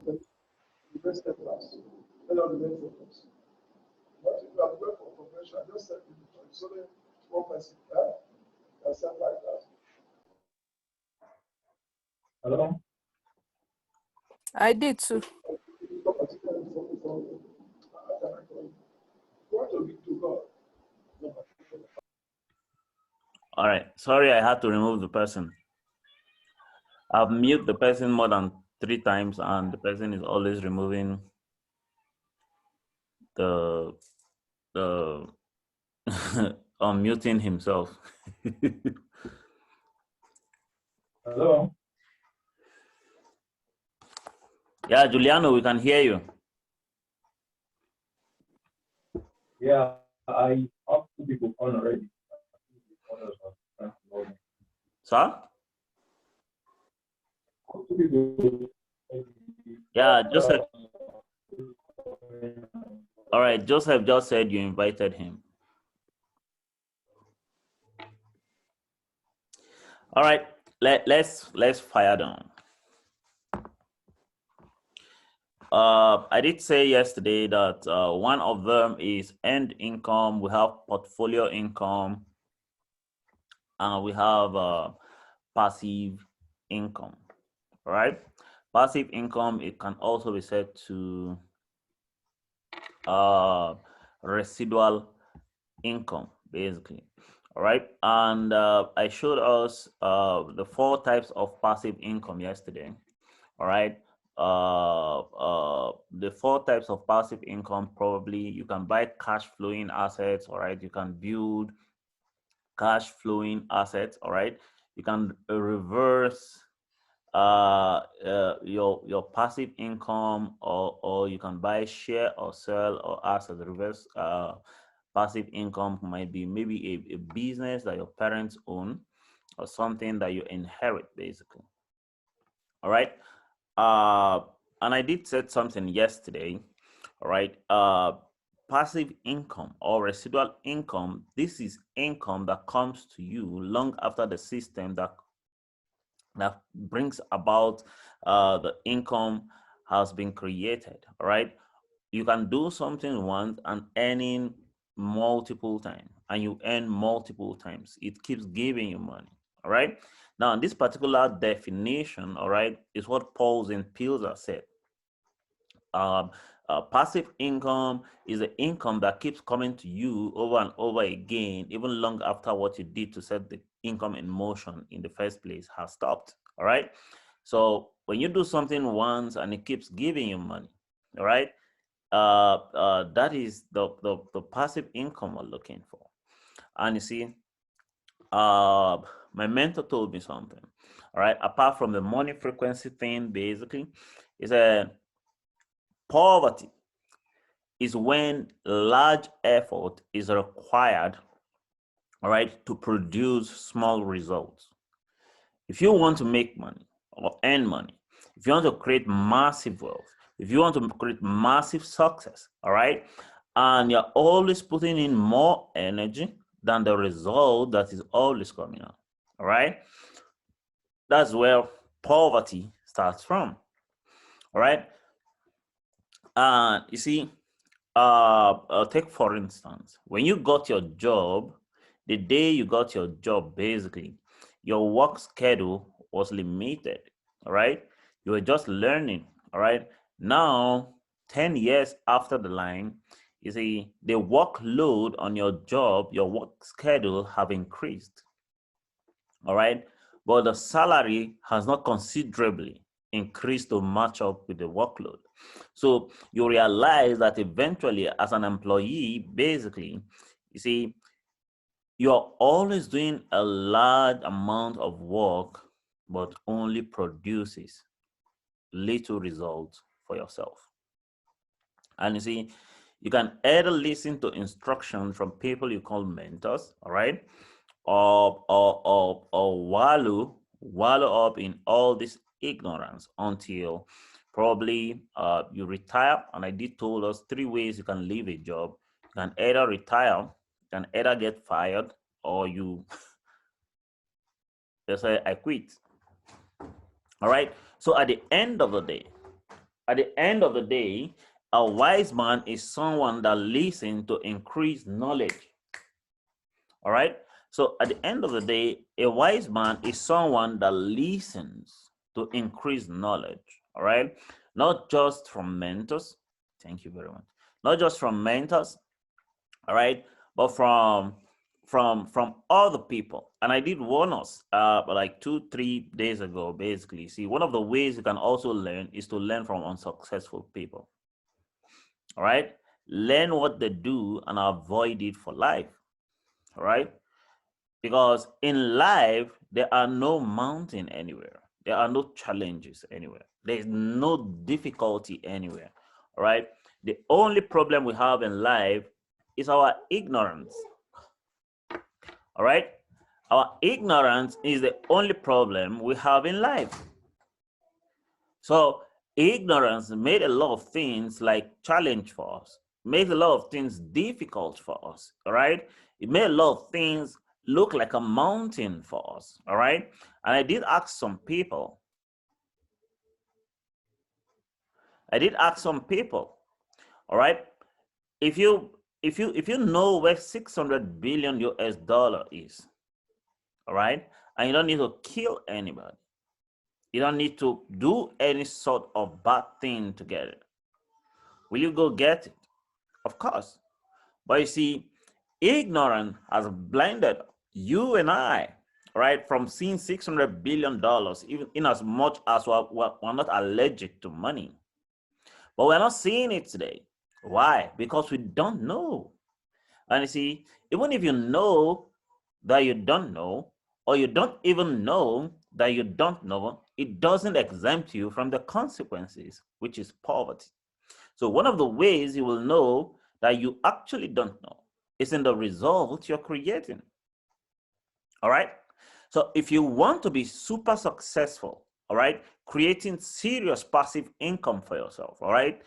The best step last. Tell all the main focus. But if you are going for professional, just set the choice. So then one person can send 5,000. Hello? I did too. All right. Sorry, I had to remove the person. I've muted the person more than 3 times, and the person is always removing the unmuting himself. Hello? Yeah, Giuliano, we can hear you. Yeah, I have 2 people on already. Sir? Yeah, Joseph. All right, Joseph just said you invited him. All right, let's fire down. I did say yesterday that one of them is end income. We have portfolio income, and we have passive income. All right, passive income, it can also be set to residual income, basically. All right, and I showed us the 4 types of passive income yesterday. All right, the 4 types of passive income, probably you can buy cash flowing assets. All right, you can build cash flowing assets. All right, you can reverse your passive income, or you can buy share or sell or assets. Reverse passive income might be maybe a business that your parents own or something that you inherit, basically. All right. And I did said something yesterday. All right. Passive income or residual income, this is income that comes to you long after the system that brings about the income has been created. All right. You can do something once and earning multiple times, and you earn multiple times. It keeps giving you money. All right. Now, this particular definition, all right, is what Pauls and Pilzer said. Passive income is the income that keeps coming to you over and over again, even long after what you did to set the income in motion in the first place has stopped. All right. So when you do something once and it keeps giving you money, all right, that is the passive income we're looking for. And you see, my mentor told me something. All right, apart from the money frequency thing, basically, is a poverty is when large effort is required, all right, to produce small results. If you want to make money or earn money, if you want to create massive wealth, if you want to create massive success, all right, and you're always putting in more energy than the result that is always coming out, all right, that's where poverty starts from. All right. You see, take for instance, when you got your job, the day you got your job, basically, your work schedule was limited. All right. You were just learning. All right. Now, 10 years after the line, you see, the workload on your job, your work schedule have increased. All right. But the salary has not considerably increased to match up with the workload. So you realize that eventually, as an employee, basically, you see, you're always doing a large amount of work, but only produces little results for yourself. And you see, you can either listen to instructions from people you call mentors, all right, or wallow up in all this ignorance until probably you retire. And I did told us 3 ways you can leave a job. You can either retire, you can either get fired, or you just say, I quit. All right. So at the end of the day, at the end of the day, a wise man is someone that listens to increase knowledge. All right. So at the end of the day, a wise man is someone that listens to increase knowledge. All right. Not just from mentors. Thank you very much. Not just from mentors. All right. But from other people. And I did warn us like 2-3 days ago, basically. See, one of the ways you can also learn is to learn from unsuccessful people. All right. Learn what they do and avoid it for life. All right. Because in life, there are no mountain anywhere. There are no challenges anywhere. There is no difficulty anywhere. All right. The only problem we have in life is our ignorance. All right. Our ignorance is the only problem we have in life. So ignorance made a lot of things like challenge for us, made a lot of things difficult for us. All right. It made a lot of things look like a mountain for us. All right. And I did ask some people. All right. If you know where 600 billion US dollar is, all right, and you don't need to kill anybody, you don't need to do any sort of bad thing to get it, will you go get it? Of course. But you see, ignorance has blinded you and I, right, from seeing $600 billion, even in as much as we're not allergic to money. But we're not seeing it today. Why? Because we don't know. And you see, even if you know that you don't know, or you don't even know that you don't know, it doesn't exempt you from the consequences, which is poverty. So one of the ways you will know that you actually don't know is in the result you're creating. All right. So if you want to be super successful, all right, creating serious passive income for yourself, all right,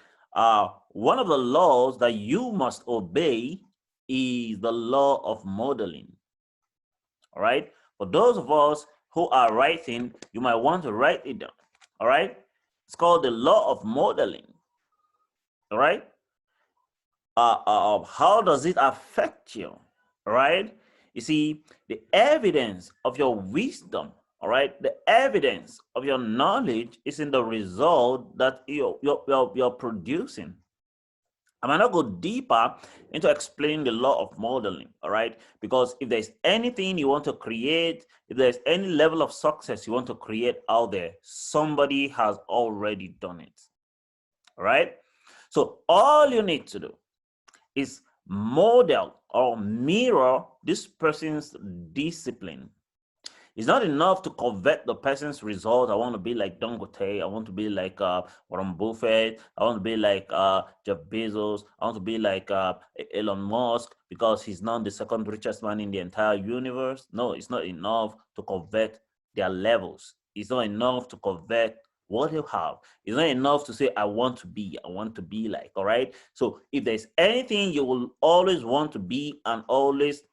one of the laws that you must obey is the law of modeling. All right. For those of us who are writing, you might want to write it down. All right. It's called the law of modeling. All right. How does it affect you? All right. You see, the evidence of your wisdom, all right, the evidence of your knowledge is in the result that you're producing. I might not go deeper into explaining the law of modeling, all right? Because if there's anything you want to create, if there's any level of success you want to create out there, somebody has already done it, all right? So all you need to do is model or mirror this person's discipline. It's not enough to covet the person's result. I want to be like Dangote. I want to be like Warren Buffett. I want to be like Jeff Bezos. I want to be like Elon Musk because he's now the second richest man in the entire universe. No, it's not enough to covet their levels. It's not enough to covet what you have. It's not enough to say, I want to be like, all right? So if there's anything you will always want to be and always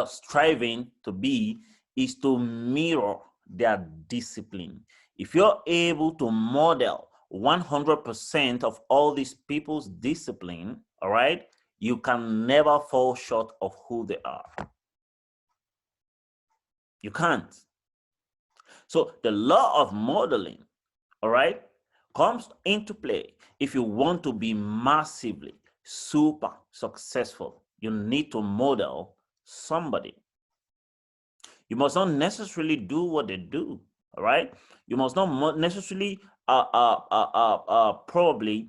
striving to be, is to mirror their discipline. If you're able to model 100% of all these people's discipline, all right, you can never fall short of who they are. You can't. So the law of modeling, all right, comes into play if you want to be massively super successful. You need to model somebody. You must not necessarily do what they do, all right? You must not necessarily probably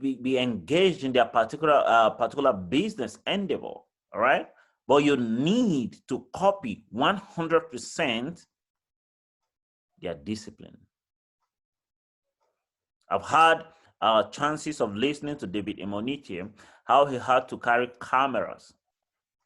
be engaged in their particular business endeavor, all right? But you need to copy 100% their discipline. I've had chances of listening to David Imonitie, how he had to carry cameras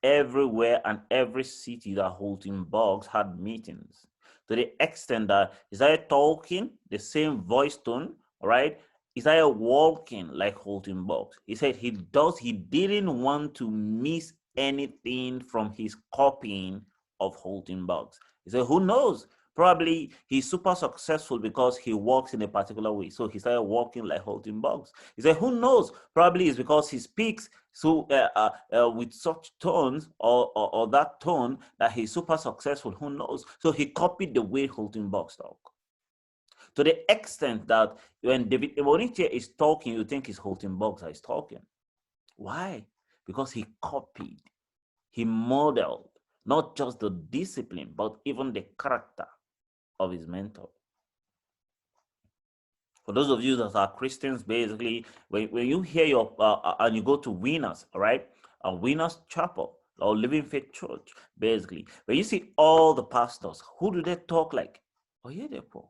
everywhere and every city that Holton Boggs had meetings, to the extent that he started talking the same voice tone, right? He started walking like Holton Boggs. He said he didn't want to miss anything from his copying of Holton Boggs. He said, who knows? Probably he's super successful because he walks in a particular way. So he started walking like Holton Bugs. He said, who knows? Probably it's because he speaks with such tones or that tone that he's super successful. Who knows? So he copied the way Holton Bugs talk. To the extent that when David Eboniche is talking, you think it's Holton Bugs that is talking. Why? Because he copied, he modeled not just the discipline, but even the character of his mentor. For those of you that are Christians, basically, when you hear your, and you go to Winners, all right, Winners Chapel or Living Faith Church, basically, when you see all the pastors, who do they talk like? Oh, yeah, they're poor.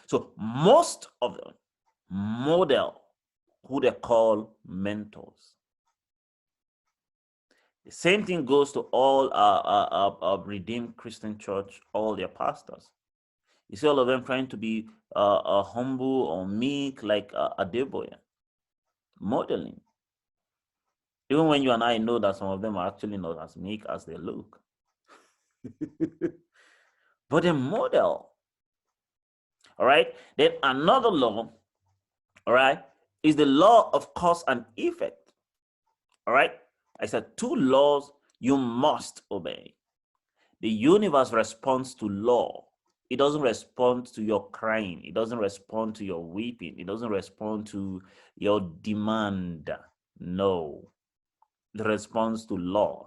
So most of them model who they call mentors. The same thing goes to all Redeemed Christian Church, all their pastors. You see all of them trying to be humble or meek like Adeboye, modeling. Even when you and I know that some of them are actually not as meek as they look. But they model. All right. Then another law, all right, is the law of cause and effect. All right. I said 2 laws you must obey. The universe responds to law. It doesn't respond to your crying. It doesn't respond to your weeping. It doesn't respond to your demand. No. It responds to laws.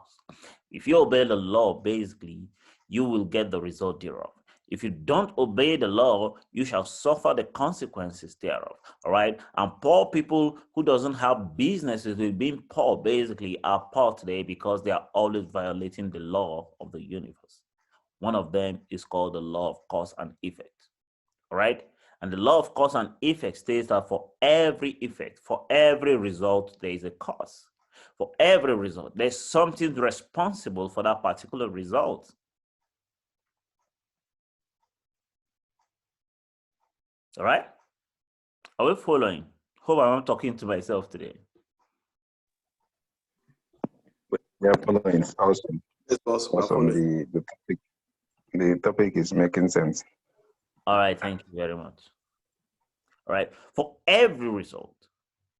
If you obey the law, basically, you will get the result thereof. If you don't obey the law, you shall suffer the consequences thereof. All right. And poor people who doesn't have businesses with being poor basically are poor today because they are always violating the law of the universe. One of them is called the law of cause and effect. All right. And the law of cause and effect states that for every effect, for every result, there is a cause. For every result, there's something responsible for that particular result. All right? Are we following? Hope I'm not talking to myself today. Yeah, following. Awesome. Awesome. The topic is making sense. All right, thank you very much. All right, for every result,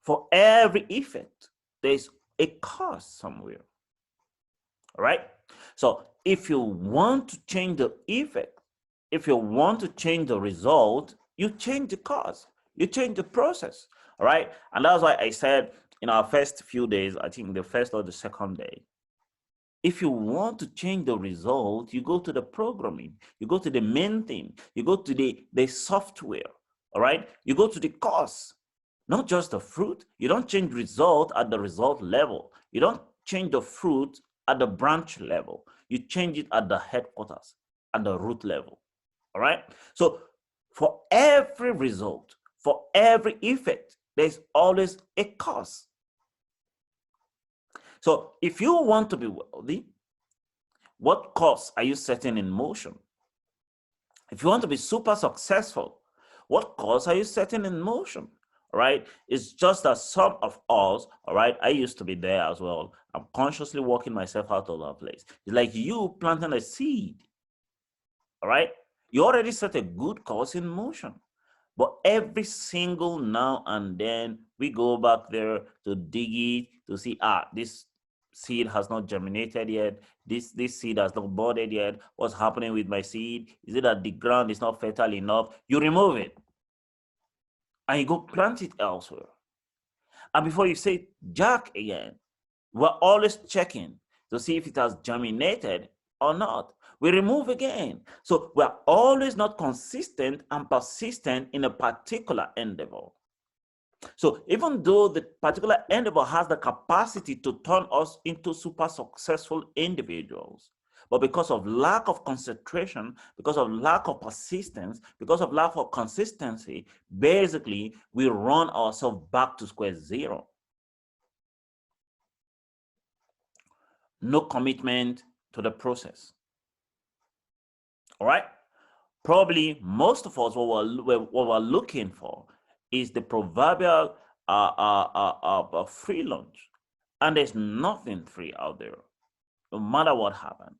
for every effect, there's a cause somewhere. All right, so if you want to change the effect, if you want to change the result, you change the cause, you change the process. All right, and that's why I said in our first few days, I think the first or the second day, if you want to change the result, you go to the programming, you go to the main thing, you go to the software, all right? You go to the cause, not just the fruit. You don't change result at the result level. You don't change the fruit at the branch level. You change it at the headquarters, at the root level, all right? So for every result, for every effect, there's always a cause. So if you want to be wealthy, what cause are you setting in motion? If you want to be super successful, what cause are you setting in motion? All right. It's just that some of us, all right, I used to be there as well. I'm consciously working myself out of that place. It's like you planting a seed. All right. You already set a good cause in motion. But every single now and then we go back there to dig it to see, this seed has not germinated yet. This seed has not budded yet. What's happening with my seed? Is it that the ground is not fertile enough? You remove it and you go plant it elsewhere. And before you say jack again, we're always checking to see if it has germinated or not. We remove again. So we're always not consistent and persistent in a particular endeavor. So even though the particular endeavor has the capacity to turn us into super successful individuals, but because of lack of concentration, because of lack of persistence, because of lack of consistency, basically we run ourselves back to square zero. No commitment to the process. All right? Probably most of us, what we're looking for is the proverbial free lunch. And there's nothing free out there, no matter what happens.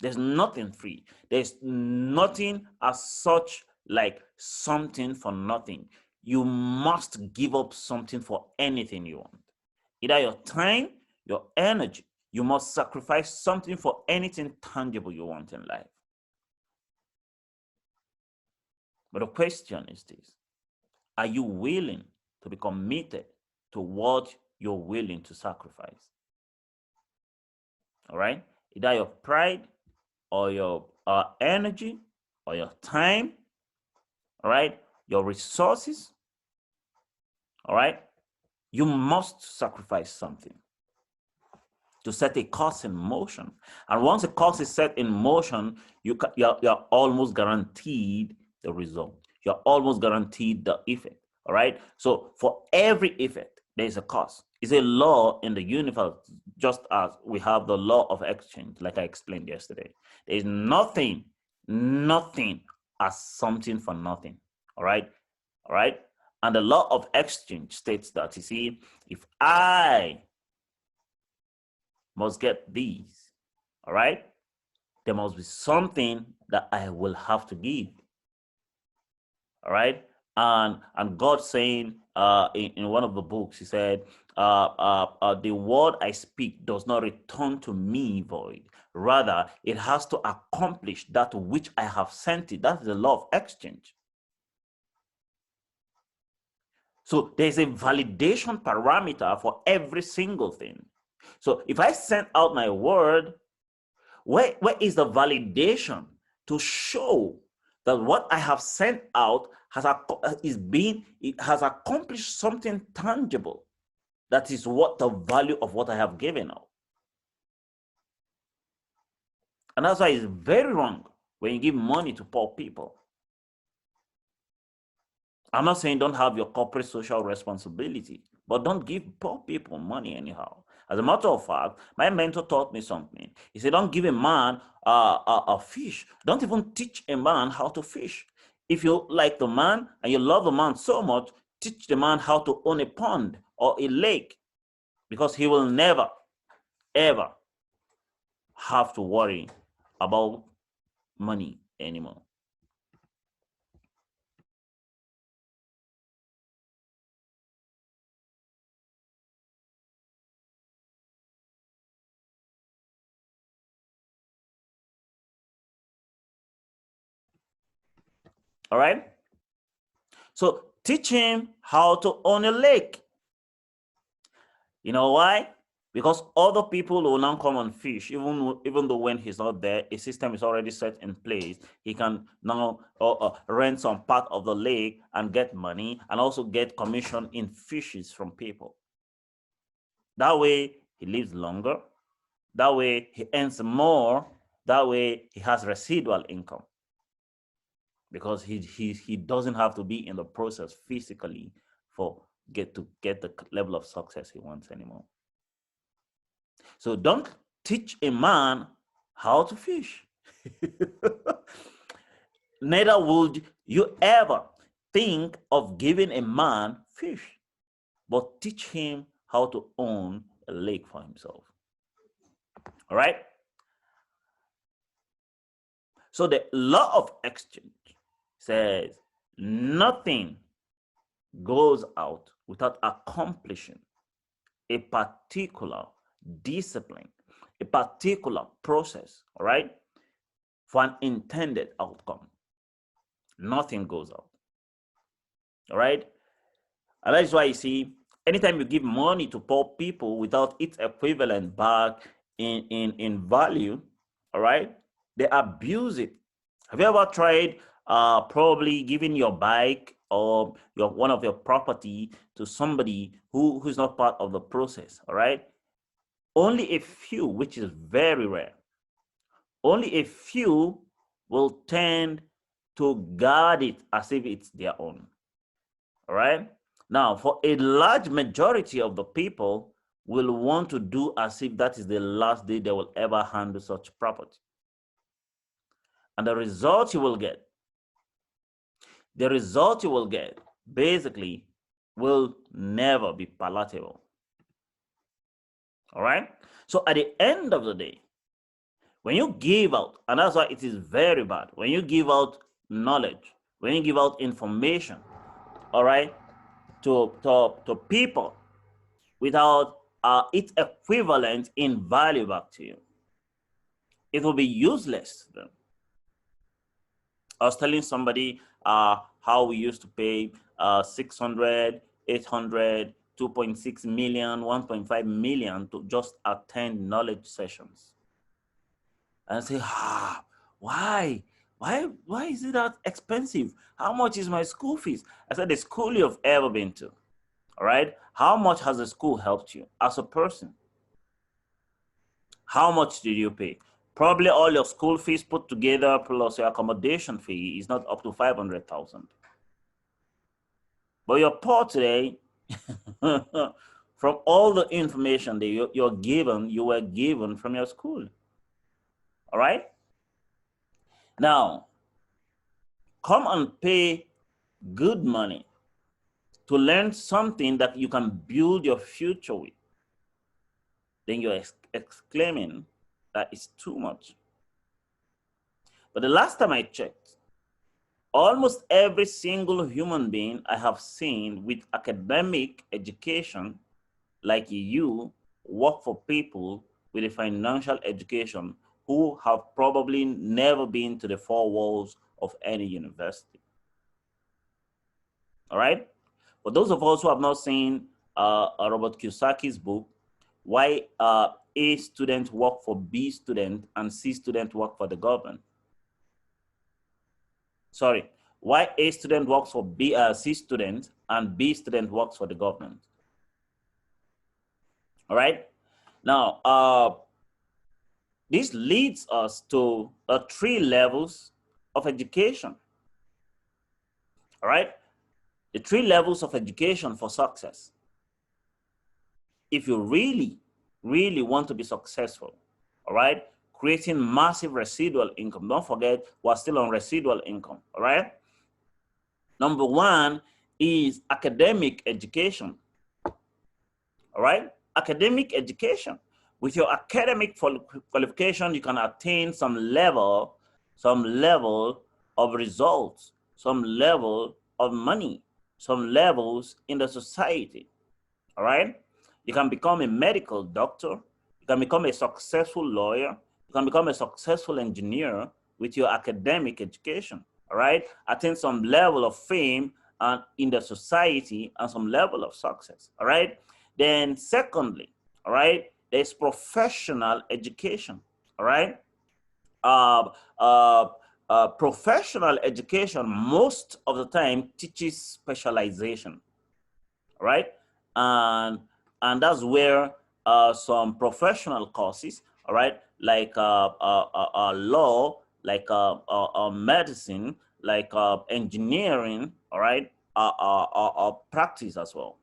There's nothing free. There's nothing as such like something for nothing. You must give up something for anything you want. Either your time, your energy. You must sacrifice something for anything tangible you want in life. But the question is this: are you willing to be committed to what you're willing to sacrifice? All right? Either your pride or your energy or your time, all right? Your resources, all right? You must sacrifice something to set a course in motion. And once a course is set in motion, you're almost guaranteed the result. You're almost guaranteed the effect, all right? So for every effect, there is a cost. It's a law in the universe, just as we have the law of exchange, like I explained yesterday. There is nothing as something for nothing, all right? All right? And the law of exchange states that, you see, if I must get these, all right, there must be something that I will have to give, all right? And God saying in one of the books, he said, the word I speak does not return to me void. Rather, it has to accomplish that which I have sent it. That's the law of exchange. So there's a validation parameter for every single thing. So if I send out my word, where is the validation to show that what I have sent out has accomplished something tangible? That is what the value of what I have given out. And that's why it's very wrong when you give money to poor people. I'm not saying don't have your corporate social responsibility, but don't give poor people money anyhow. As a matter of fact, my mentor taught me something. He said, don't give a man a fish. Don't even teach a man how to fish. If you like the man and you love the man so much, teach the man how to own a pond or a lake, because he will never, ever have to worry about money anymore. All right? So teach him how to own a lake. You know why? Because other people will now come and fish, even though when he's not there, a system is already set in place. He can now rent some part of the lake and get money, and also get commission in fishes from people. That way he lives longer. That way he earns more. That way he has residual income, because he doesn't have to be in the process physically to get the level of success he wants anymore. So don't teach a man how to fish. Neither would you ever think of giving a man fish, but teach him how to own a lake for himself. All right? So the law of exchange says nothing goes out without accomplishing a particular discipline, a particular process, all right, for an intended outcome. Nothing goes out, all right? And that's why you see, anytime you give money to poor people without its equivalent back in value, all right, they abuse it. Have you ever tried probably giving your bike or one of your property to somebody who's not part of the process, all right? Only a few, which is very rare, only a few will tend to guard it as if it's their own, all right? Now, for a large majority of the people will want to do as if that is the last day they will ever handle such property. And the result you will get, basically will never be palatable. All right? So at the end of the day, When you give out, and that's why it is very bad, when you give out knowledge, when you give out information, all right, to people without its equivalent in value back to you, it will be useless to them. I was telling somebody how we used to pay 600, 800, 2.6 million, 1.5 million to just attend knowledge sessions. And I say, why? Why is it that expensive? How much is my school fees? I said, the school you've ever been to, all right? How much has the school helped you as a person? How much did you pay? Probably all your school fees put together plus your accommodation fee is not up to 500,000. But you're poor today. From all the information that you were given from your school. All right? Now, come and pay good money to learn something that you can build your future with. Then you're exclaiming that it's too much. But the last time I checked, almost every single human being I have seen with academic education, like you, work for people with a financial education who have probably never been to the four walls of any university. All right? For those of us who have not seen Robert Kiyosaki's book, Why A Student Work for B Student and C Student Work for the Government. Sorry, why A student works for C student and B student works for the government. All right? Now, this leads us to 3 levels of education. All right? The 3 levels of education for success. If you really, really want to be successful, all right? Creating massive residual income. Don't forget, we're still on residual income, all right? Number 1 is academic education, all right? Academic education. With your academic qualification, you can attain some level of results, some level of money, some levels in the society, all right? You can become a medical doctor. You can become a successful lawyer. You can become a successful engineer with your academic education, all right? Attain some level of fame and in the society and some level of success, all right? Then secondly, all right, there's professional education, all right? Professional education most of the time teaches specialization, all right? And that's where some professional courses, all right, like law, like medicine, like engineering, all right, practice as well.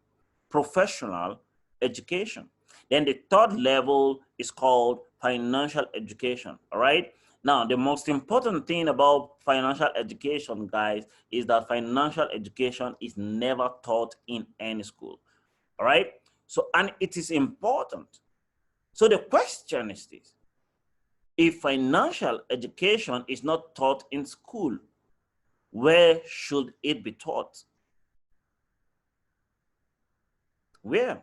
Professional education. Then the 3rd level is called financial education, all right? Now, the most important thing about financial education, guys, is that financial education is never taught in any school, all right? So, and it is important. So the question is this: if financial education is not taught in school, where should it be taught? Where?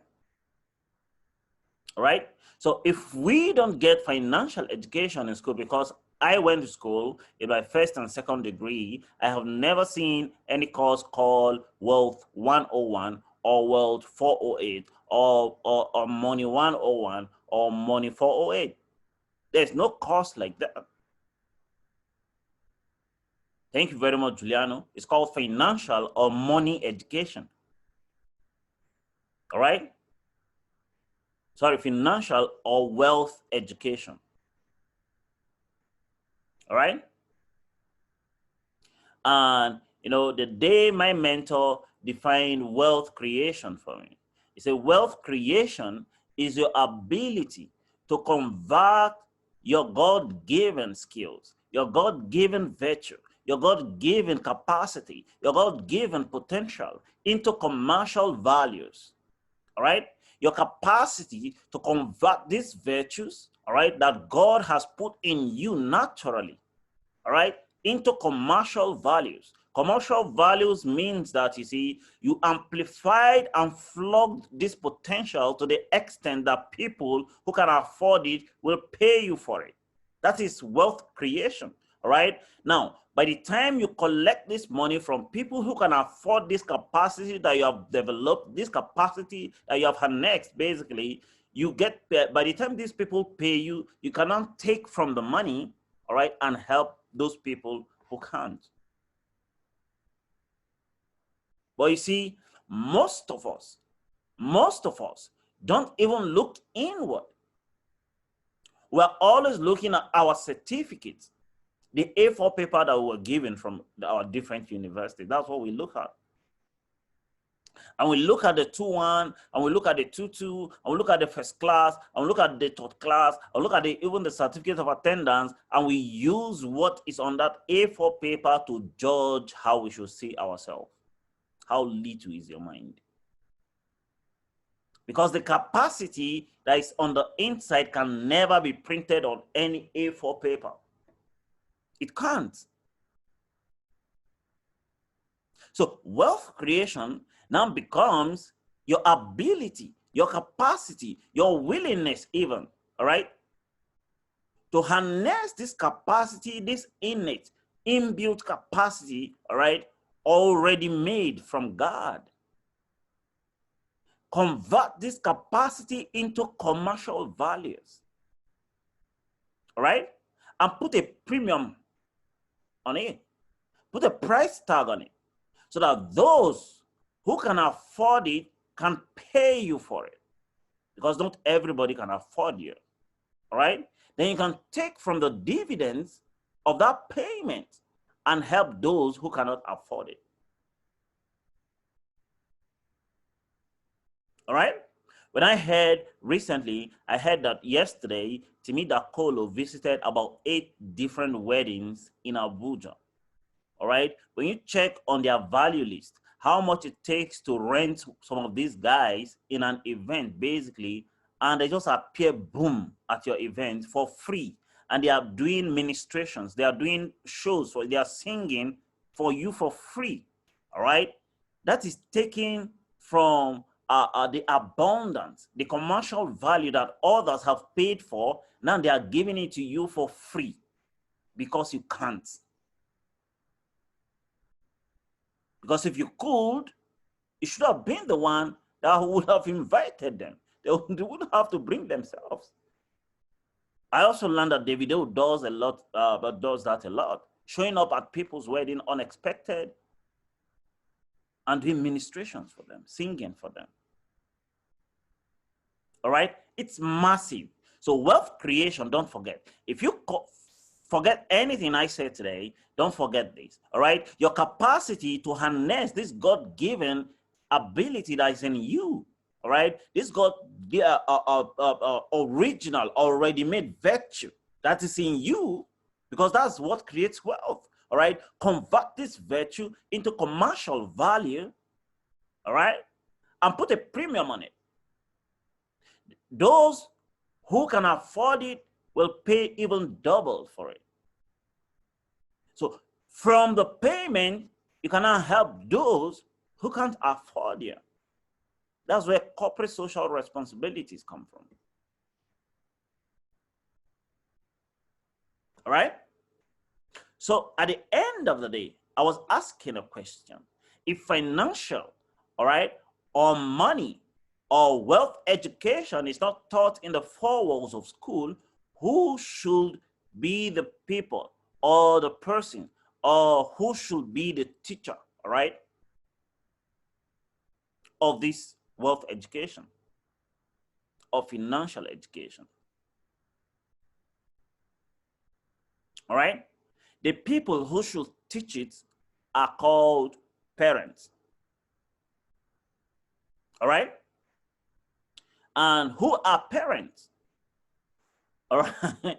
All right? So if we don't get financial education in school, because I went to school in my 1st and 2nd degree, I have never seen any course called Wealth 101 or Wealth 408 or Money 101 or Money 408. There's no course like that. Thank you very much, Giuliano. It's called financial or money education. All right? Sorry, financial or wealth education. All right? And, you know, the day my mentor defined wealth creation for me, he said, wealth creation is your ability to convert your God-given skills, your God-given virtue, your God-given capacity, your God-given potential into commercial values, all right? Your capacity to convert these virtues, all right, that God has put in you naturally, all right, into commercial values. Commercial values means that, you see, you amplified and flogged this potential to the extent that people who can afford it will pay you for it. That is wealth creation, all right? Now, by the time you collect this money from people who can afford this capacity that you have developed, this capacity that you have harnessed, basically, you get, by the time these people pay you, you cannot take from the money, all right, and help those people who can't. But you see, most of us don't even look inward. We're always looking at our certificates, the A4 paper that we were given from our different universities. That's what we look at. And we look at the 2-1, and we look at the 2-2, and we look at the first class, and we look at the third class, and look at even the certificate of attendance, and we use what is on that A4 paper to judge how we should see ourselves. How little is your mind? Because the capacity that is on the inside can never be printed on any A4 paper. It can't. So wealth creation now becomes your ability, your capacity, your willingness even, all right, to harness this capacity, this innate, inbuilt capacity, all right, already made from God. Convert this capacity into commercial values, all right, and put a premium on it, put a price tag on it, so that those who can afford it can pay you for it, because not everybody can afford you, all right? Then you can take from the dividends of that payment and help those who cannot afford it, all right? When I heard recently, I heard that yesterday, Timida Kolo visited about 8 different weddings in Abuja, all right? When you check on their value list, how much it takes to rent some of these guys in an event, basically, and they just appear, boom, at your event for free. And they are doing ministrations, they are doing shows, they are singing for you for free, all right? That is taken from the abundance, the commercial value that others have paid for. Now they are giving it to you for free because you can't. Because if you could, it should have been the one that would have invited them. They wouldn't have to bring themselves. I also learned that Davido does a lot, does that a lot, showing up at people's wedding unexpected and doing ministrations for them, singing for them. All right, it's massive. So wealth creation, don't forget. If you forget anything I said today, don't forget this. All right, your capacity to harness this God-given ability that is in you. All right, this God original, already made virtue that is in you, because that's what creates wealth. All right, convert this virtue into commercial value. All right, and put a premium on it. Those who can afford it will pay even double for it. So from the payment, you cannot help those who can't afford you. That's where corporate social responsibilities come from. All right? So at the end of the day, I was asking a question. If financial, all right, or money or wealth education is not taught in the 4 walls of school, who should be the people or the person, or who should be the teacher, all right, of this wealth education or financial education? All right? The people who should teach it are called parents. All right? And who are parents? All right?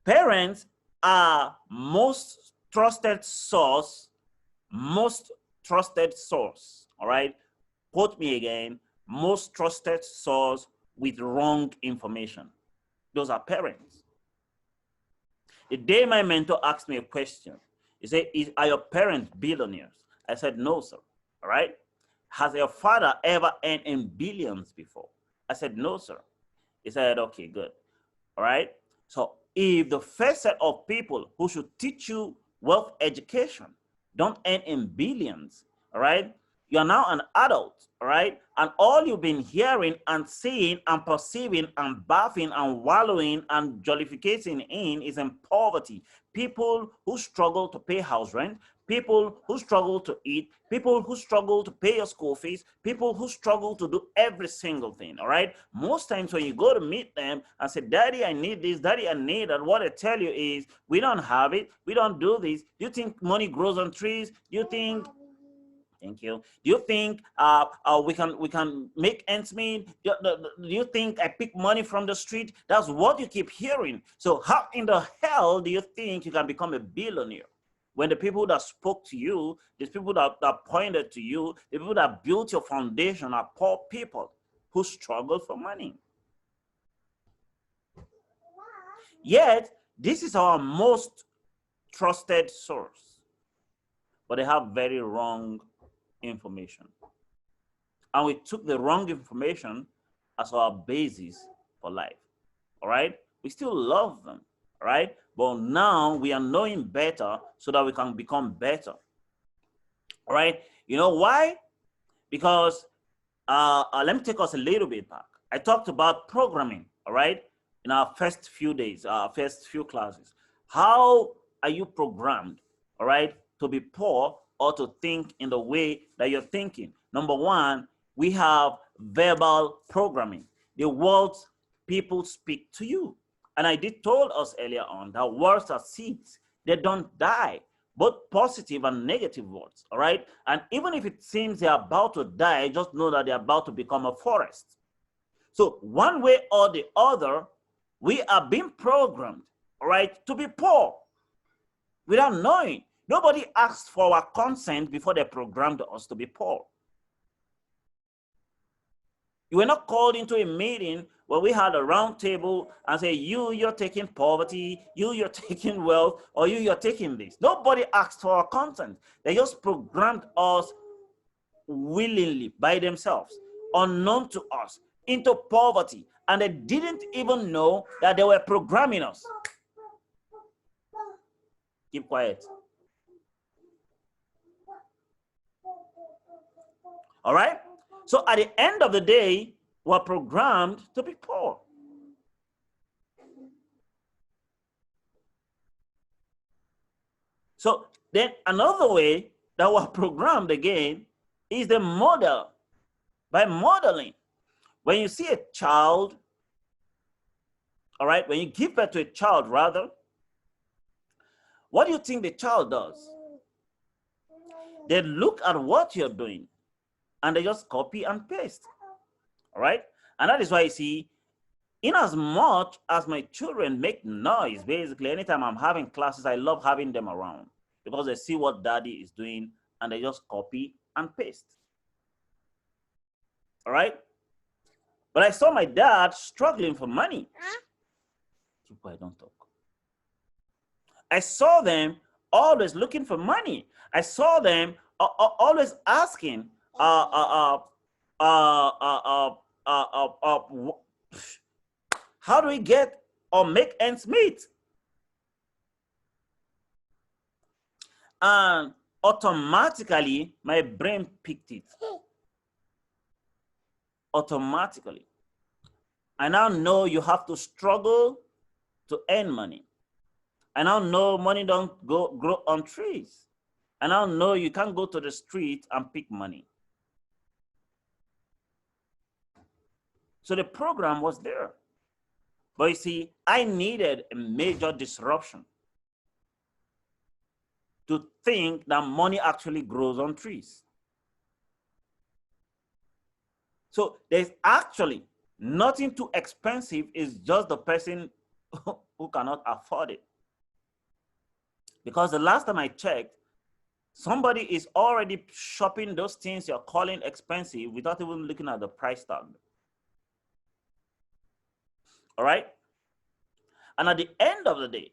Parents are most trusted source, all right? Quote me again, most trusted source with wrong information. Those are parents. The day my mentor asked me a question, he said, are your parents billionaires? I said, no, sir. All right. Has your father ever earned in billions before? I said, no, sir. He said, okay, good. All right. So if the first set of people who should teach you wealth education don't earn in billions, all right, you are now an adult, all right, and all you've been hearing and seeing and perceiving and bathing and wallowing and jollificating in is in poverty. People who struggle to pay house rent, people who struggle to eat, people who struggle to pay your school fees, people who struggle to do every single thing, all right? Most times when you go to meet them and say, Daddy, I need this, Daddy, I need that, what I tell you is, we don't have it, we don't do this. Do you think money grows on trees? Do you think, thank you, do you think we can make ends meet? Do you think I pick money from the street? That's what you keep hearing. So how in the hell do you think you can become a billionaire when the people that spoke to you, these people that pointed to you, the people that built your foundation are poor people who struggle for money? Yet, this is our most trusted source, but they have very wrong information. And we took the wrong information as our basis for life, all right? We still love them, all right? But now we are knowing better so that we can become better, all right? You know why? Because let me take us a little bit back. I talked about programming, all right? In our first few days, our first few classes. How are you programmed, all right, to be poor or to think in the way that you're thinking? Number one, we have verbal programming. The words people speak to you. And I did told us earlier on that words are seeds. They don't die, both positive and negative words, all right? And even if it seems they're about to die, just know that they're about to become a forest. So one way or the other, we are being programmed, all right, to be poor without knowing. Nobody asked for our consent before they programmed us to be poor. You were not called into a meeting where we had a round table and say, you're taking poverty, you're taking wealth, or you're taking this. Nobody asked for our consent. They just programmed us willingly by themselves, unknown to us, into poverty. And they didn't even know that they were programming us. Keep quiet. All right? So at the end of the day, we're programmed to be poor. So then another way that we're programmed again is the model. By modeling. When you see a child, all right, when you give birth to a child rather, what do you think the child does? They look at what you're doing and they just copy and paste, all right? And that is why you see, in as much as my children make noise, basically, anytime I'm having classes, I love having them around because they see what daddy is doing and they just copy and paste, all right? But I saw my dad struggling for money. Keep quiet, don't talk. I saw them always looking for money. I saw them always asking, how do we get or make ends meet? And automatically, my brain picked it. Automatically. I now know you have to struggle to earn money. I now know money don't grow on trees. I now know you can't go to the street and pick money. So the program was there. But you see, I needed a major disruption to think that money actually grows on trees. So there's actually nothing too expensive, it's just the person who cannot afford it. Because the last time I checked, somebody is already shopping those things you're calling expensive without even looking at the price tag. All right? And at the end of the day,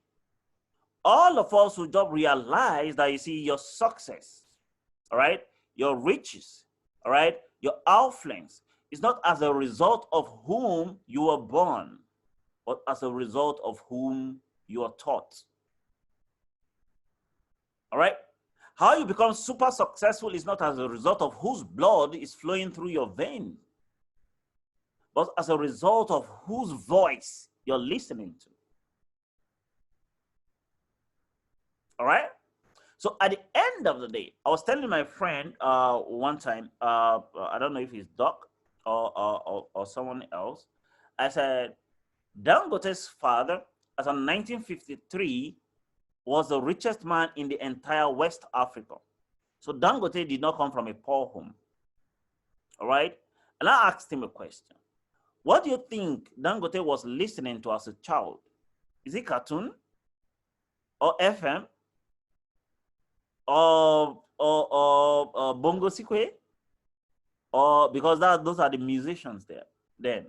all of us who just realize that, you see, your success, all right, your riches, all right, your affluence is not as a result of whom you were born, but as a result of whom you are taught. All right? How you become super successful is not as a result of whose blood is flowing through your vein, but as a result of whose voice you're listening to. All right? So at the end of the day, I was telling my friend one time, I don't know if it's Doc or someone else, I said, Dangote's father, as in 1953, was the richest man in the entire West Africa. So Dangote did not come from a poor home. All right? And I asked him a question. What do you think Dangote was listening to as a child? Is it cartoon or FM or Bongo Sikwe? Or because those are the musicians there then.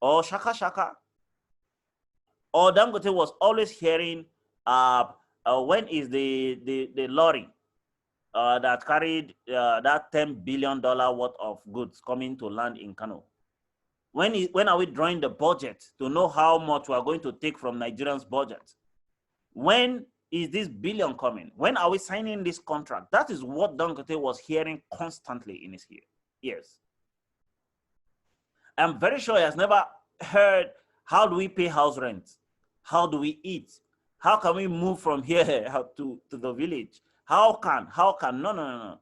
Or Shaka Shaka? Or Dangote was always hearing when is the lorry that carried that $10 billion worth of goods coming to land in Kano? When are we drawing the budget to know how much we are going to take from Nigerians' budget? When is this billion coming? When are we signing this contract? That is what Dangote was hearing constantly in his ears. I'm very sure he has never heard, how do we pay house rent? How do we eat? How can we move from here to the village? How can? No.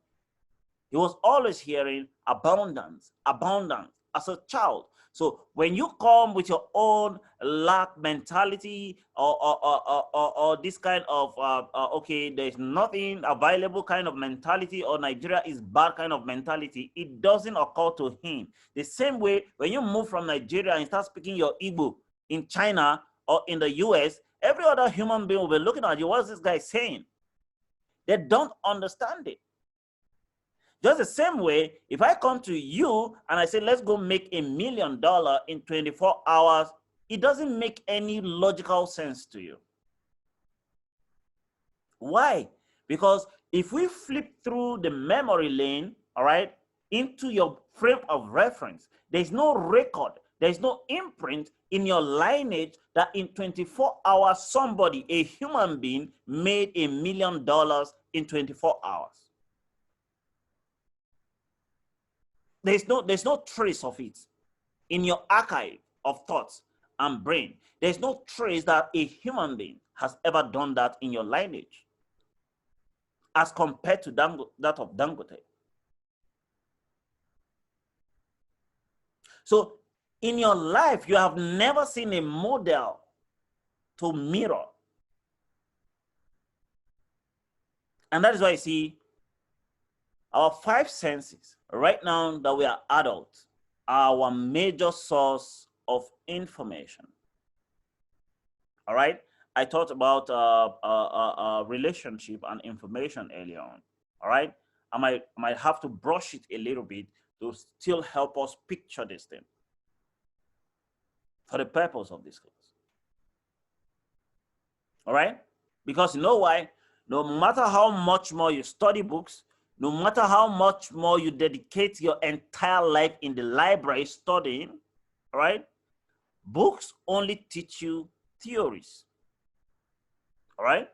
He was always hearing abundance as a child. So when you come with your own lack mentality or this kind of, okay, there's nothing available kind of mentality, or Nigeria is bad kind of mentality, it doesn't occur to him. The same way when you move from Nigeria and start speaking your Igbo in China or in the US, every other human being will be looking at you, what's this guy saying? They don't understand it. Just the same way, if I come to you and I say, let's go make $1 million in 24 hours, it doesn't make any logical sense to you. Why? Because if we flip through the memory lane, all right, into your frame of reference, there's no record, there's no imprint in your lineage that in 24 hours, somebody, a human being, made $1 million in 24 hours. There's no trace of it in your archive of thoughts and brain. There's no trace that a human being has ever done that in your lineage as compared to that of Dangote. So in your life, you have never seen a model to mirror. And that is why you see our 5 senses, right now that we are adults, are our major source of information. All right? I talked about relationship and information earlier on. All right? I might have to brush it a little bit to still help us picture this thing for the purpose of this class. All right? Because you know why? No matter how much more you study books, no matter how much more you dedicate your entire life in the library studying, all right? Books only teach you theories, all right?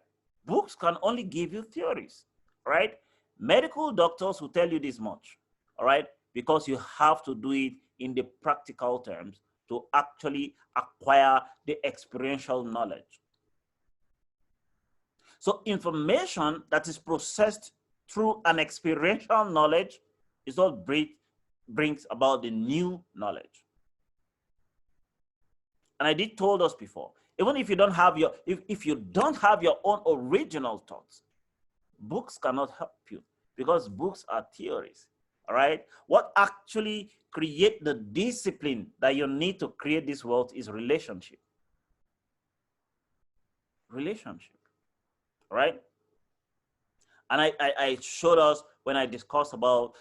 Books can only give you theories, all right? Medical doctors will tell you this much, all right? Because you have to do it in the practical terms to actually acquire the experiential knowledge. So information that is processed through an experiential knowledge is what brings about the new knowledge. And I did told us before, even if you don't have if you don't have your own original thoughts, books cannot help you because books are theories. All right. What actually create the discipline that you need to create this world is relationship. Relationship. All right. And I showed us when I discussed about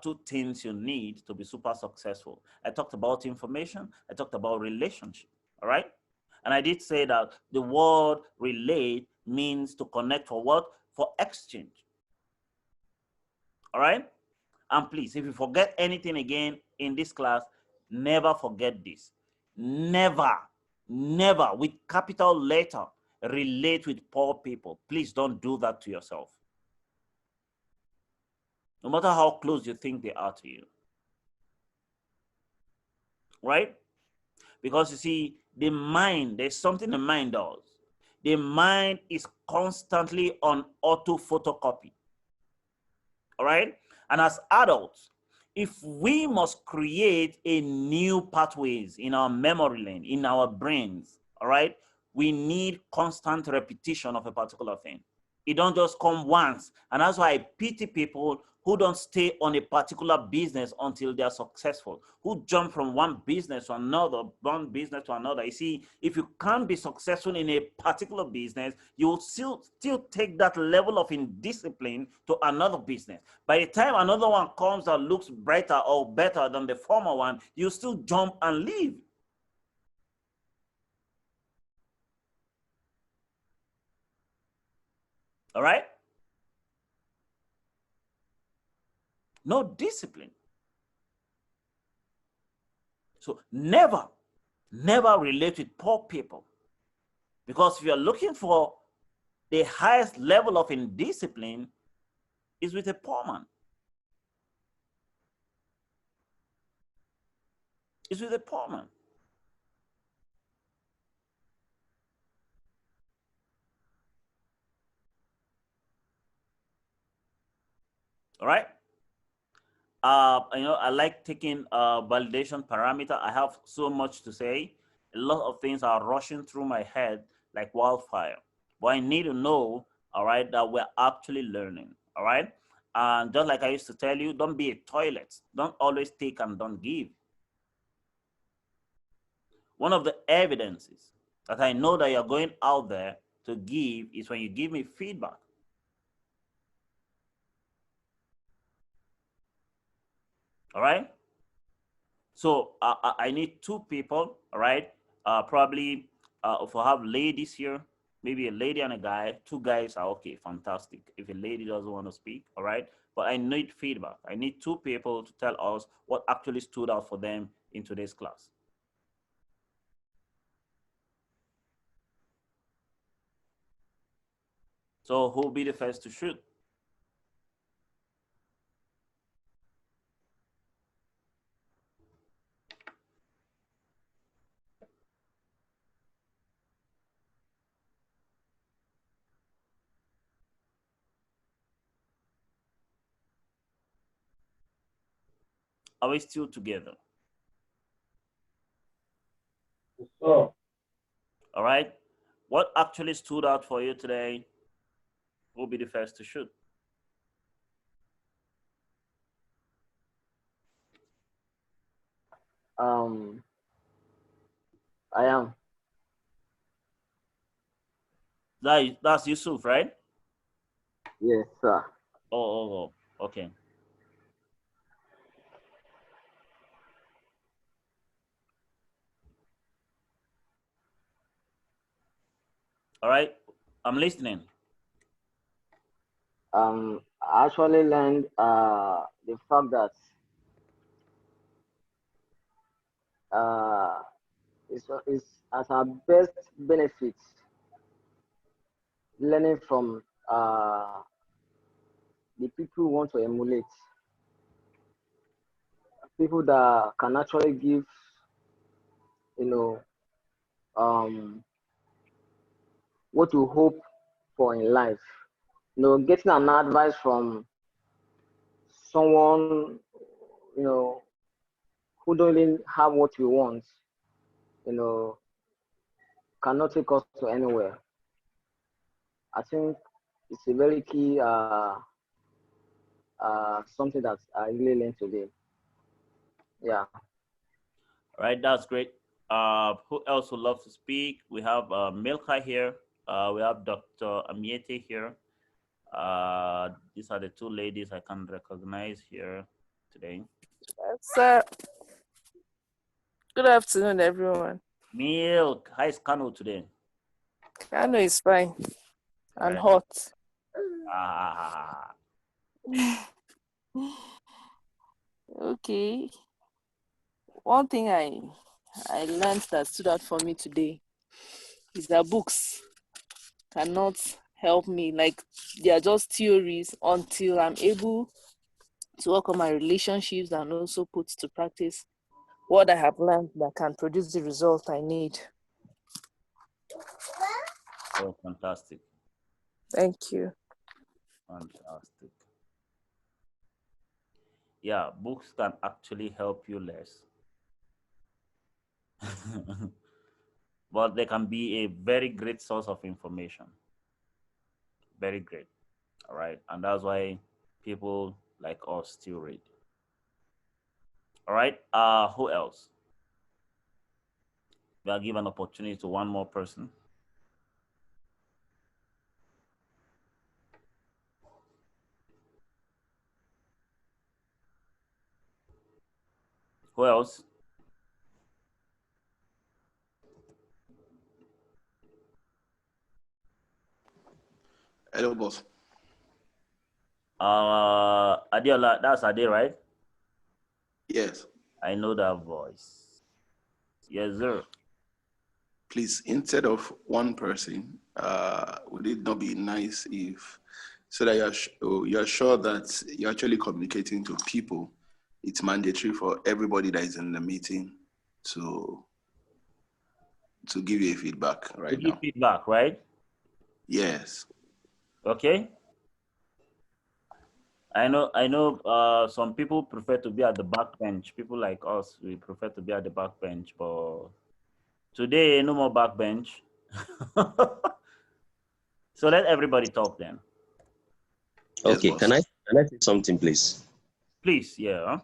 2 things you need to be super successful. I talked about information. I talked about relationship. All right. And I did say that the word relate means to connect for what? For exchange. All right? And please, if you forget anything again in this class, never forget this. Never, never, with capital letter, relate with poor people. Please don't do that to yourself. No matter how close you think they are to you. Right? Because you see, the mind, there's something the mind does. The mind is constantly on auto photocopy. All right? And as adults, if we must create a new pathways in our memory lane, in our brains, all right, we need constant repetition of a particular thing. It don't just come once. And that's why I pity people who don't stay on a particular business until they're successful, who jump from one business to another, one business to another. You see, if you can't be successful in a particular business, you will still take that level of indiscipline to another business. By the time another one comes that looks brighter or better than the former one, you still jump and leave. All right? No discipline. So never relate with poor people. Because if you're looking for the highest level of indiscipline, is with a poor man. It's with a poor man. All right? I like taking validation parameter. I have so much to say. A lot of things are rushing through my head like wildfire. But I need to know, all right, that we're actually learning, all right? And just like I used to tell you, don't be a toilet. Don't always take and don't give. One of the evidences that I know that you're going out there to give is when you give me feedback. All right? So I need two people, all right? Probably if I have ladies here, maybe a lady and a guy, two guys are okay, fantastic. If a lady doesn't want to speak, all right? But I need feedback. I need two people to tell us what actually stood out for them in today's class. So who will be the first to shoot? Are we still together? So, All right. What actually stood out for you today? Who will be the first to shoot? I am. That's Yusuf, right? Yes, sir. Oh, okay. All right. I'm listening. I actually learned the fact that it's as our best benefits learning from the people who want to emulate, people that can actually give, you know, what you hope for in life. Getting an advice from someone, who don't even have what you want, cannot take us to anywhere. I think it's a very key something that I really learned today. Yeah. All right, that's great. Who else would love to speak? We have Milka here. We have Dr. Amiete here. These are the two ladies I can recognize here today. Sir, good afternoon, everyone. Milk. How is Kano today? Kano is fine and Right. hot. Ah. Okay. One thing I learned that stood out for me today is that books cannot help me. Like, they are just theories until I'm able to work on my relationships and also put to practice what I have learned that can produce the result I need. Oh, fantastic. Thank you. Fantastic. Yeah, books can actually help you less. But they can be a very great source of information. Very great. All right. And that's why people like us still read. All right. Who else? We'll give an opportunity to one more person. Who else? Hello, boss. Adiola, that's Ade, right? Yes. I know that voice. Yes, sir. Please, instead of one person, would it not be nice if, so that you're sure that you're actually communicating to people, it's mandatory for everybody that is in the meeting to give you a feedback To right give now? feedback, right? Yes. Okay. I know some people prefer to be at the back bench. People like us, we prefer to be at the back bench, but today no more back bench. So let everybody talk then. Okay, Yes, can I say something, please? Please, yeah.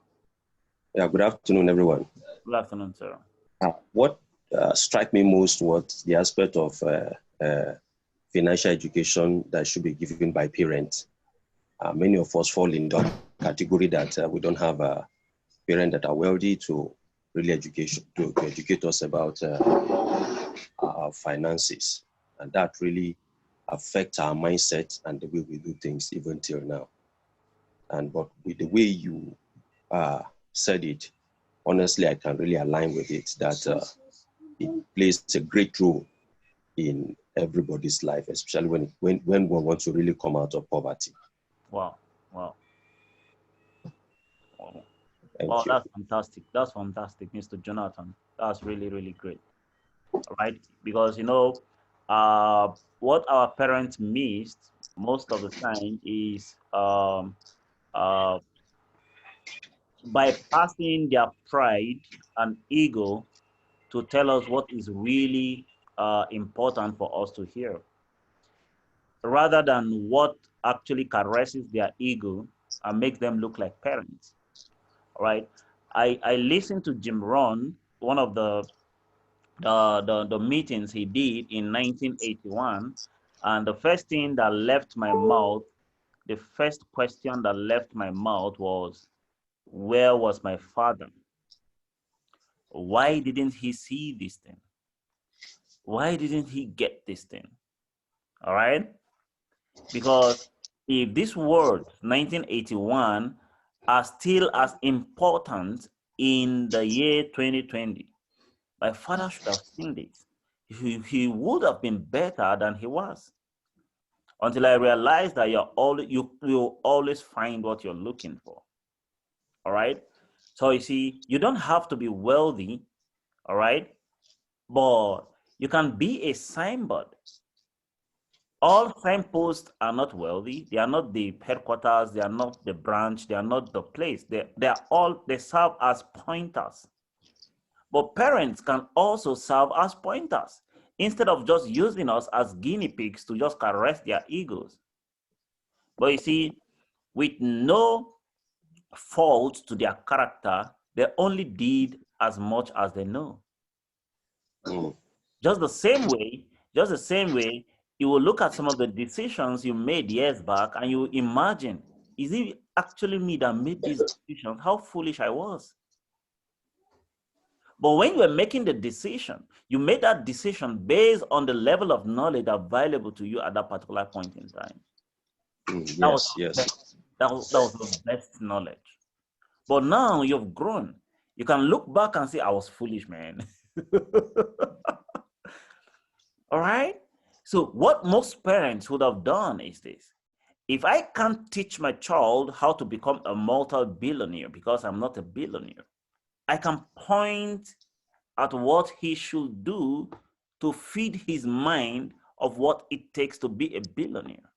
Yeah, good afternoon, everyone. Good afternoon, sir. What struck me most was the aspect of financial education that should be given by parents. Many of us fall in that category that we don't have parents that are wealthy to really educate us about our finances, and that really affects our mindset and the way we do things even till now. But with the way you said it, honestly, I can really align with it that it plays a great role in everybody's life, especially when one wants to really come out of poverty. Wow. Wow. Wow. Thank Oh, you. that's fantastic. That's fantastic, Mr. Jonathan. That's really, really great. All right. Because, what our parents missed most of the time is bypassing their pride and ego to tell us what is really important for us to hear, rather than what actually caresses their ego and makes them look like parents. All right. I listened to Jim Rohn, one of the meetings he did in 1981, and the first thing that left my mouth, the first question that left my mouth was, where was my father? Why didn't he see this thing? Why didn't he get this thing? All right. Because if this word 1981 are still as important in the year 2020, my father should have seen this. He would have been better than he was. Until I realized that you'll always find what you're looking for. All right. So you see, you don't have to be wealthy, all right, but you can be a signboard. All signposts are not wealthy. They are not the headquarters. They are not the branch. They are not the place. They serve as pointers. But parents can also serve as pointers instead of just using us as guinea pigs to just caress their egos. But you see, with no fault to their character, they only did as much as they know. Mm. Just the same way, you will look at some of the decisions you made years back and you imagine, is it actually me that made these decisions? How foolish I was. But when you were making the decision, you made that decision based on the level of knowledge available to you at that particular point in time. That was the best knowledge. But now you've grown. You can look back and say, I was foolish, man. All right? So what most parents would have done is this. If I can't teach my child how to become a multi-billionaire because I'm not a billionaire, I can point at what he should do to feed his mind of what it takes to be a billionaire.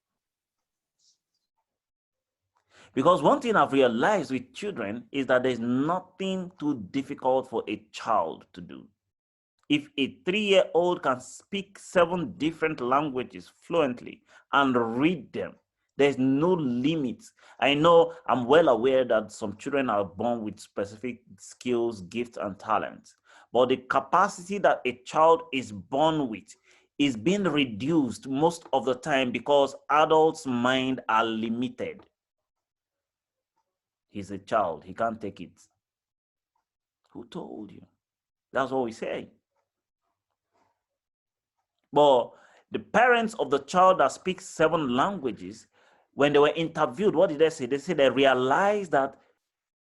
Because one thing I've realized with children is that there's nothing too difficult for a child to do. If a 3-year-old can speak 7 different languages fluently and read them, there's no limits. I know, I'm well aware that some children are born with specific skills, gifts, and talents. But the capacity that a child is born with is being reduced most of the time because adults' minds are limited. He's a child, he can't take it. Who told you? That's what we say. But the parents of the child that speaks 7 languages, when they were interviewed, what did they say? They said they realized that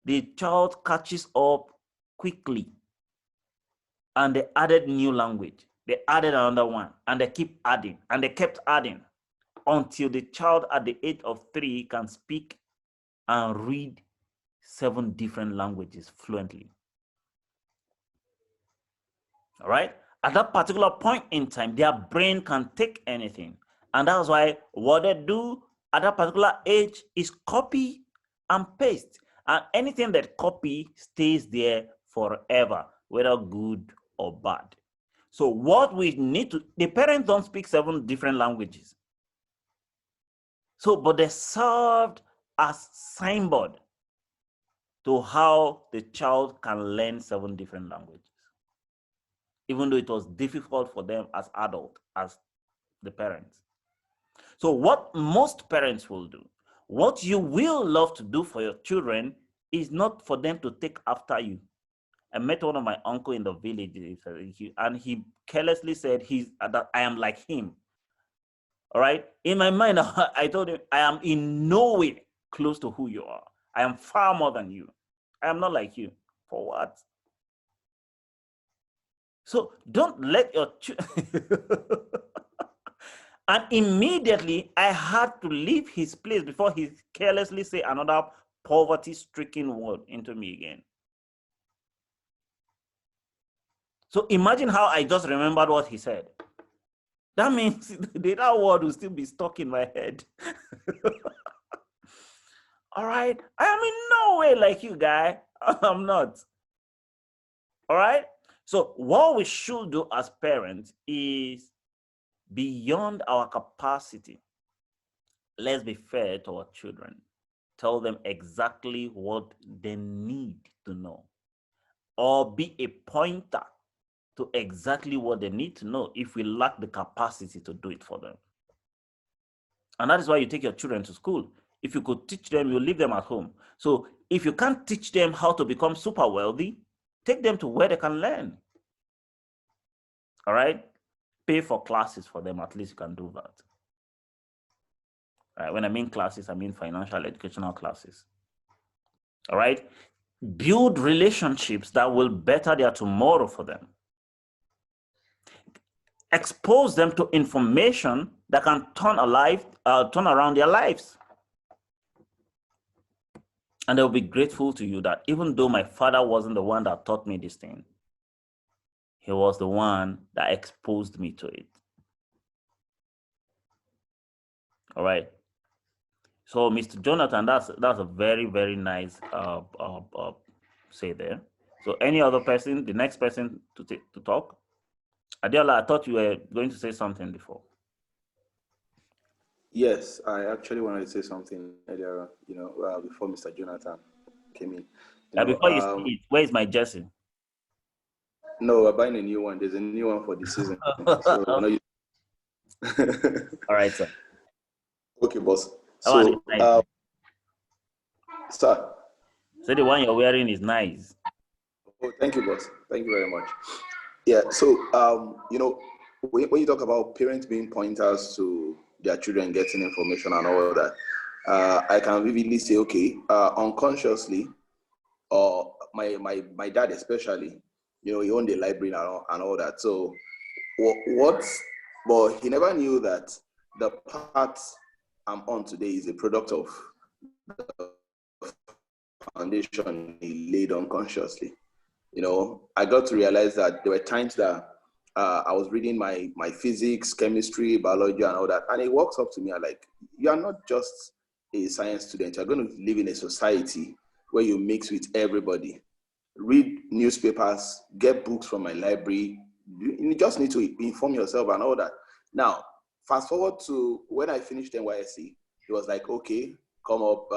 the child catches up quickly. And they added new language. They added another one. And they keep adding. And they kept adding until the child at the age of 3 can speak and read 7 different languages fluently. All right? At that particular point in time, their brain can take anything. And that's why what they do at that particular age is copy and paste. And anything that copy stays there forever, whether good or bad. So what we need to, the parents don't speak 7 different languages. So, but they served as signboard to how the child can learn 7 different languages. Even though it was difficult for them as adults, as the parents. So what most parents will do, what you will love to do for your children is not for them to take after you. I met one of my uncle in the village, and he carelessly said that I am like him. All right? In my mind, I told him, I am in no way close to who you are. I am far more than you. I am not like you. For what? So don't let your and immediately I had to leave his place before he carelessly say another poverty-stricken word into me again. So imagine how I just remembered what he said. That means that word will still be stuck in my head. All right? I am in no way like you, guy. I'm not. All right? So what we should do as parents is beyond our capacity. Let's be fair to our children. Tell them exactly what they need to know. Or be a pointer to exactly what they need to know if we lack the capacity to do it for them. And that is why you take your children to school. If you could teach them, you leave them at home. So if you can't teach them how to become super wealthy, take them to where they can learn. All right? Pay for classes for them, at least you can do that. All right? When I mean classes, I mean financial educational classes. All right? Build relationships that will better their tomorrow for them. Expose them to information that can turn around their lives. And they'll be grateful to you that even though my father wasn't the one that taught me this thing, he was the one that exposed me to it. All right. So, Mr. Jonathan, that's a very, very nice say there. So, any other person, the next person to talk? Adela, I thought you were going to say something before. Yes, I actually wanted to say something earlier, before Mr. Jonathan came in. Before you say it, where is my jersey? No, we're buying a new one. There's a new one for the season. So, all right, sir. Okay, boss. So, nice. Sir. So the one you're wearing is nice. Oh, thank you, boss. Thank you very much. Yeah. So, when you talk about parents being pointers to their children getting information and all that, I can vividly say, okay, unconsciously, or my dad especially, he owned a library and all that. So, but he never knew that the path I'm on today is a product of the foundation he laid unconsciously. I got to realize that there were times that I was reading my physics, chemistry, biology, and all that, and he walks up to me and like, you are not just a science student. You're going to live in a society where you mix with everybody. Read newspapers, get books from my library. You just need to inform yourself and all that. Now, fast forward to when I finished NYSC, he was like, okay, come up,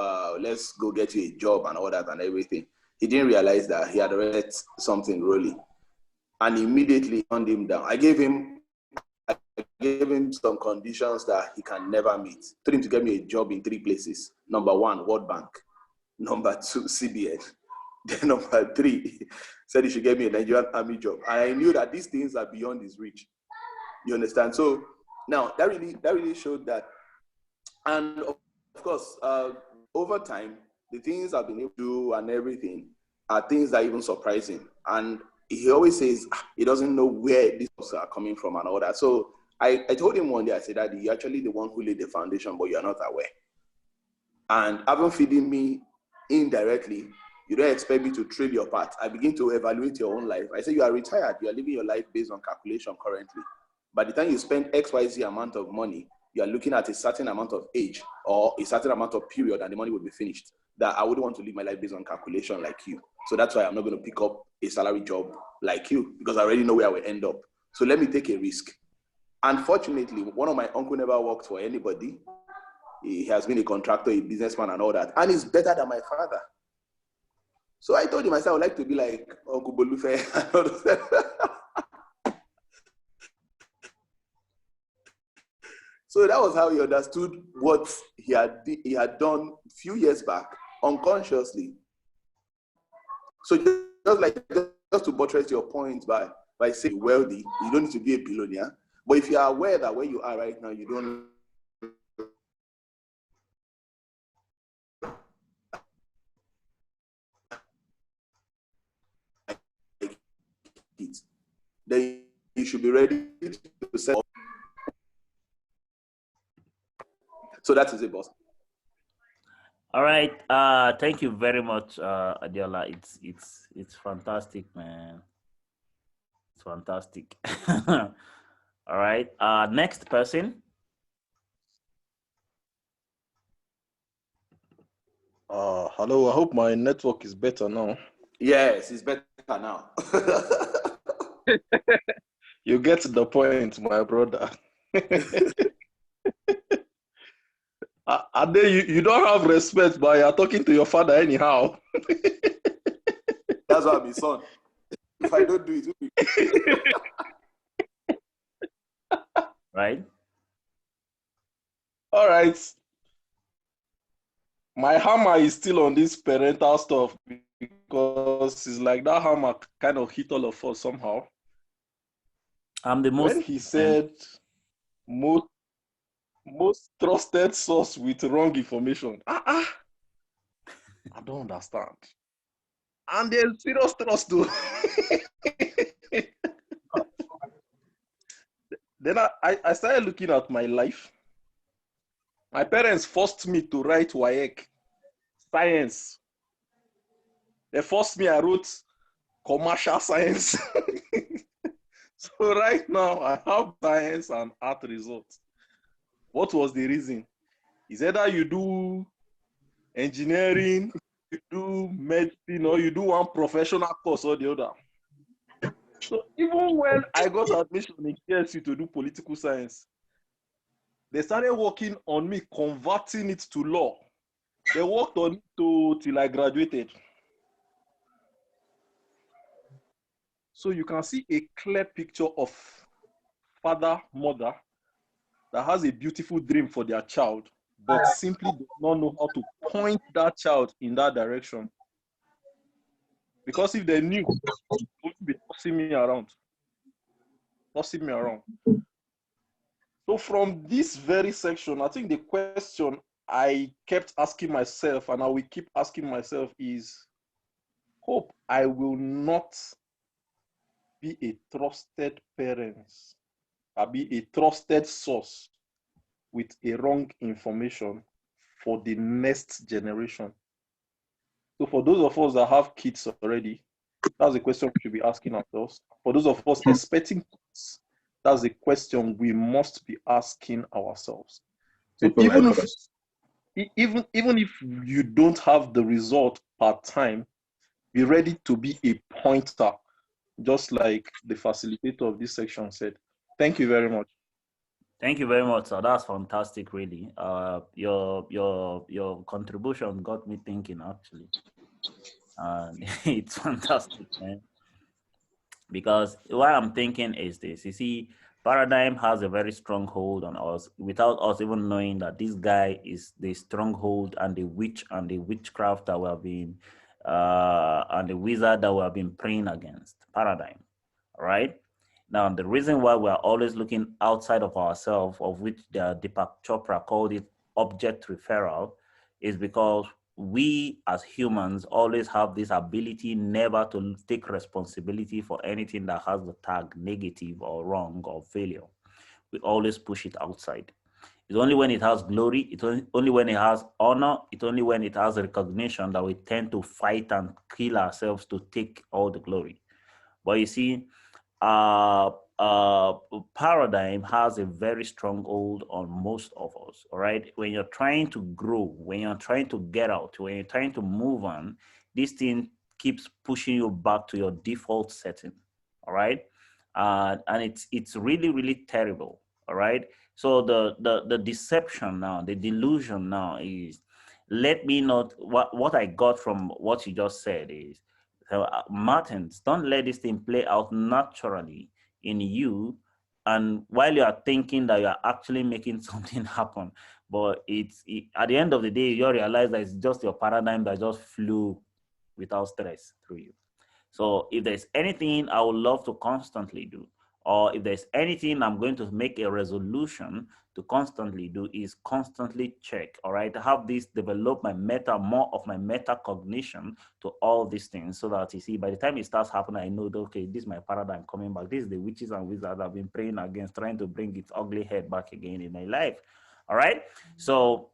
let's go get you a job and all that and everything. He didn't realize that he had already let something rolling, and immediately turned him down. I gave him some conditions that he can never meet. Told him to get me a job in 3 places. Number 1, World Bank. Number 2, CBN. Then number 3, said he should get me a Nigerian army job. And I knew that these things are beyond his reach. You understand? So now that really showed that. And of course, over time, the things I've been able to do and everything are things that even surprise him. And he always says he doesn't know where these things are coming from and all that. So I told him one day, I said, Daddy, you're actually the one who laid the foundation, but you're not aware. And having feeding me indirectly, you don't expect me to trade your part. I begin to evaluate your own life. I say, you are retired. You are living your life based on calculation currently. By the time you spend XYZ amount of money, you are looking at a certain amount of age or a certain amount of period and the money will be finished. That I wouldn't want to live my life based on calculation like you. So that's why I'm not going to pick up a salary job like you, because I already know where I will end up. So let me take a risk. Unfortunately, one of my uncle never worked for anybody. He has been a contractor, a businessman and all that. And he's better than my father. So I told him, I said, I would like to be like Uncle Bolufe. So that was how he understood what he had done a few years back, unconsciously. So just to buttress your point by saying wealthy, you don't need to be a billionaire. But if you are aware that where you are right now, you don't like it, then you should be ready to set up. So that is it, boss. All right. Thank you very much, Adiola. It's fantastic, man. It's fantastic. All right. Next person. Hello. I hope my network is better now. Yes, it's better now. You get the point, my brother. Ade, you don't have respect, but you're talking to your father anyhow. That's why I'm his son. If I don't do it, Right. All right. My hammer is still on this parental stuff because it's like that hammer kind of hit all of us somehow. I'm the most. When he said most trusted source with wrong information. I don't understand. And there's serious trust too. Then I started looking at my life. My parents forced me to write WAEC, science. They forced me, I wrote commercial science. So right now I have science and art results. What was the reason? It's either you do engineering, you do medicine, or you do one professional course or the other. So even when I got admission in KSU to do political science, they started working on me, converting it to law. They worked on it till I graduated. So you can see a clear picture of father, mother that has a beautiful dream for their child, but simply does not know how to point that child in that direction. Because if they knew, they wouldn't be tossing me around. So from this very section, I think the question I kept asking myself, and I will keep asking myself, is, hope I will not be a trusted parent. I'll be a trusted source with a wrong information for the next generation. So for those of us that have kids already, that's the question we should be asking ourselves. For those of us expecting kids, that's the question we must be asking ourselves. So People even like if us. even if you don't have the result part time, be ready to be a pointer, just like the facilitator of this section said. Thank you very much. Thank you very much, sir. That's fantastic, really. Your contribution got me thinking, actually. It's fantastic, man. Because what I'm thinking is this: you see, paradigm has a very strong hold on us without us even knowing that this guy is the stronghold and the witch and the witchcraft that we have been and the wizard that we have been praying against. Paradigm, right? Now, the reason why we are always looking outside of ourselves, of which the Deepak Chopra called it object referral, is because we as humans always have this ability never to take responsibility for anything that has the tag negative or wrong or failure. We always push it outside. It's only when it has glory, it's only when it has honor, it's only when it has recognition that we tend to fight and kill ourselves to take all the glory. But you see, paradigm has a very strong hold on most of us, all right? When you're trying to grow, when you're trying to get out, when you're trying to move on, this thing keeps pushing you back to your default setting, all right? And it's really, really terrible, all right? So the deception now, the delusion now is, let me not, what I got from what you just said is, Martins, don't let this thing play out naturally in you. And while you are thinking that you are actually making something happen, but at the end of the day, you realize that it's just your paradigm that just flew without stress through you. So if there's anything I would love to constantly do, or if there's anything I'm going to make a resolution to constantly do, is constantly check, all right? Have this, develop more of my metacognition to all these things, so that you see, by the time it starts happening, I know that, okay, this is my paradigm coming back. This is the witches and wizards I've been praying against, trying to bring its ugly head back again in my life, all right? So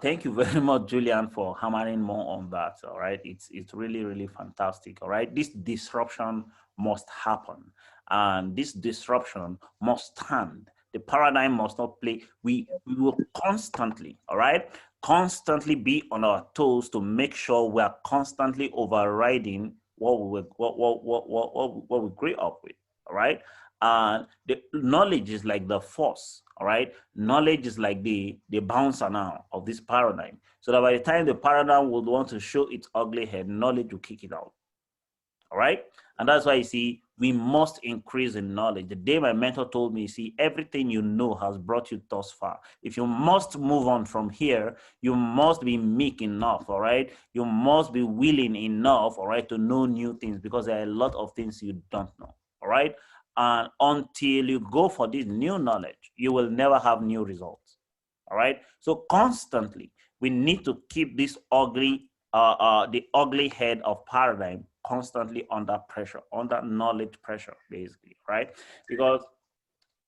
thank you very much, Julian, for hammering more on that. All right, it's really, really fantastic. All right, this disruption must happen, and this disruption must stand. The paradigm must not play. We will constantly, all right, constantly be on our toes to make sure we are constantly overriding what we grew up with. All right, and the knowledge is like the force. All right, knowledge is like the bouncer now of this paradigm, so that by the time the paradigm would want to show its ugly head, knowledge will kick it out. All right, and that's why you see, we must increase in knowledge. The day my mentor told me, see, everything you know has brought you thus far. If you must move on from here, you must be meek enough, all right? You must be willing enough, all right, to know new things, because there are a lot of things you don't know, all right? And until you go for this new knowledge, you will never have new results. All right. So constantly, we need to keep this ugly, the ugly head of paradigm constantly under pressure, under knowledge pressure, basically, right? Because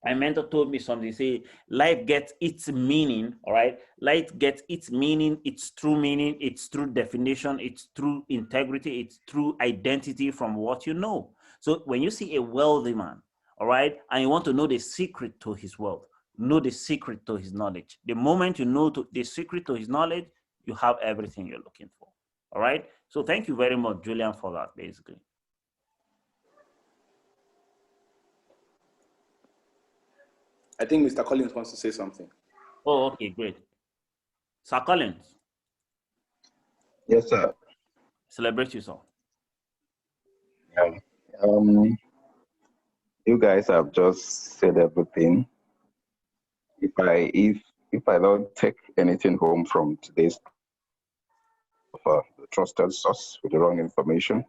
my mentor told me something, say, life gets its meaning, all right? Life gets its meaning, its true meaning, its true definition, its true integrity, its true identity from what you know. So when you see a wealthy man, all right, and you want to know the secret to his wealth, know the secret to his knowledge. The moment you know the secret to his knowledge, you have everything you're looking for, all right? So thank you very much, Julian, for that, basically. I think Mr. Collins wants to say something. Oh, okay, great. Sir Collins. Yes, sir. Celebrate yourself. You guys have just said everything. If I don't take anything home from today's the trusted source with the wrong information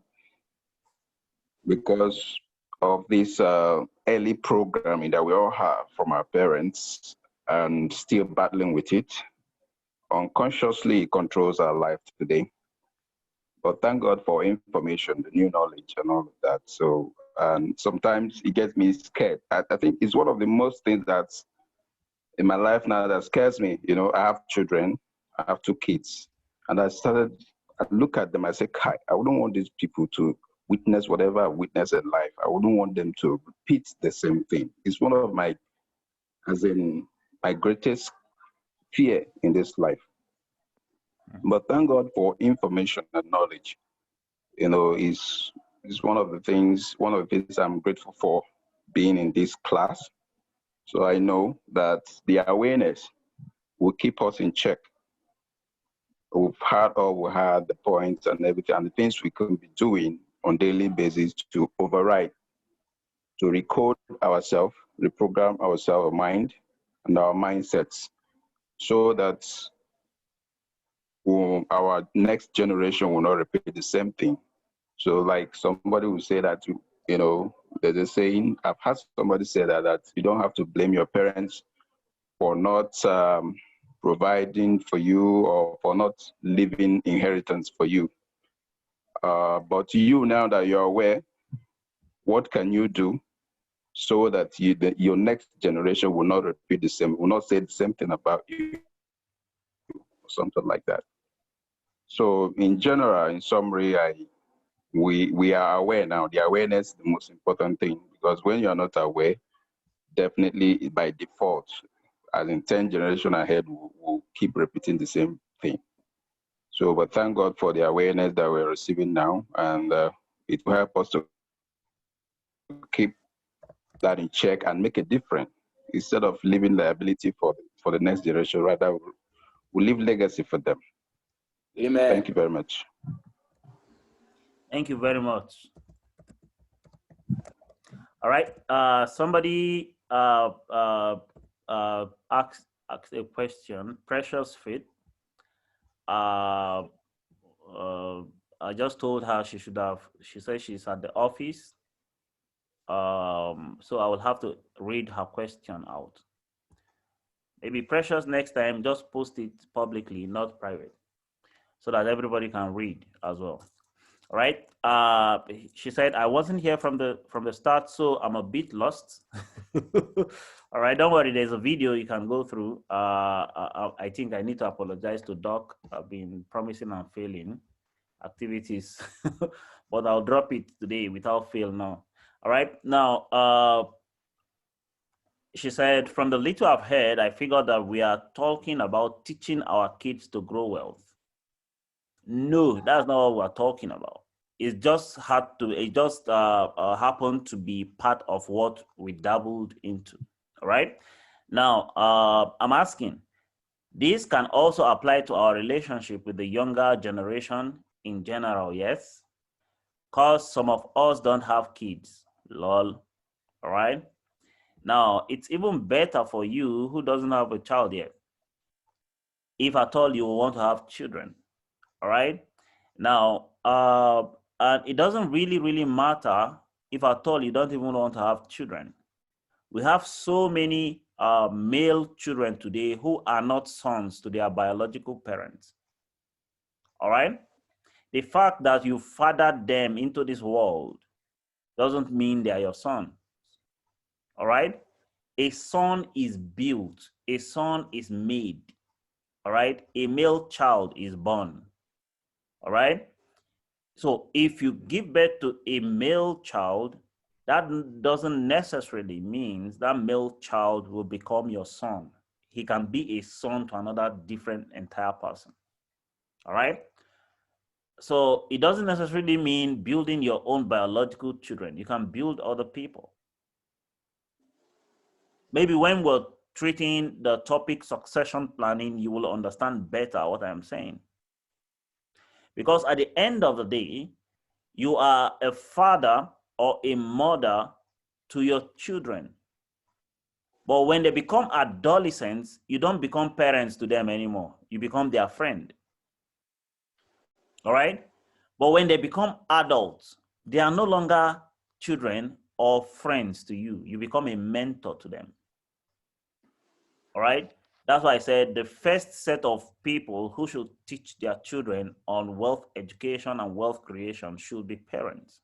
because of this early programming that we all have from our parents and still battling with it. Unconsciously, it controls our life today. But thank God for information, the new knowledge and all of that. So, and sometimes it gets me scared. I think it's one of the most things that's in my life now that scares me. You know, I have children, I have 2 kids, and I look at them, I say, Kai, I wouldn't want these people to witness whatever I witnessed in life. I wouldn't want them to repeat the same thing. It's one of my, my greatest fear in this life. But thank God for information and knowledge. You know, is one of the things I'm grateful for being in this class. So I know that the awareness will keep us in check. We've had the points and everything, and the things we can be doing on daily basis to override, to recode ourselves, reprogram our mind and our mindsets, so that our next generation will not repeat the same thing. So like somebody will say that, you know, there's a saying, I've had somebody say that you don't have to blame your parents for not providing for you or for not leaving inheritance for you. But you, now that you're aware, what can you do so that your next generation will not repeat the same, will not say the same thing about you, or something like that. So in general, in summary, we are aware now. The awareness is the most important thing, because when you're not aware, definitely by default, as in 10 generations ahead, we'll keep repeating the same thing. So, but thank God for the awareness that we're receiving now, and it will help us to keep that in check and make a difference. Instead of leaving liability for the next generation, rather we'll leave legacy for them. Amen. Thank you very much. Thank you very much. All right. Somebody asked a question. Precious Fit. I just told her she said she's at the office. So I will have to read her question out. Maybe Precious, next time, just post it publicly, not private, so that everybody can read as well. All right. She said, I wasn't here from the start, so I'm a bit lost. All right, don't worry. There's a video you can go through. I think I need to apologize to Doc. I've been promising and failing activities, but I'll drop it today without fail now. All right. Now, she said, from the little I've heard, I figured that we are talking about teaching our kids to grow wealth. No, that's not what we're talking about. It just happened to be part of what we dabbled into. All right. Now, I'm asking, this can also apply to our relationship with the younger generation in general, yes? Because some of us don't have kids, lol. All right. Now, it's even better for you who doesn't have a child yet, if at all you want to have children. All right. Now, and it doesn't really matter if at all you don't even want to have children. We have so many male children today who are not sons to their biological parents. All right. The fact that you fathered them into this world doesn't mean they are your son. All right. A son is built, a son is made. All right. A male child is born. All right. So if you give birth to a male child, that doesn't necessarily mean that male child will become your son. He can be a son to another different entire person. All right. So it doesn't necessarily mean building your own biological children. You can build other people. Maybe when we're treating the topic succession planning, you will understand better what I'm saying. Because at the end of the day, you are a father or a mother to your children. But when they become adolescents, you don't become parents to them anymore. You become their friend. All right. But when they become adults, they are no longer children or friends to you. You become a mentor to them. All right. That's why I said the first set of people who should teach their children on wealth education and wealth creation should be parents.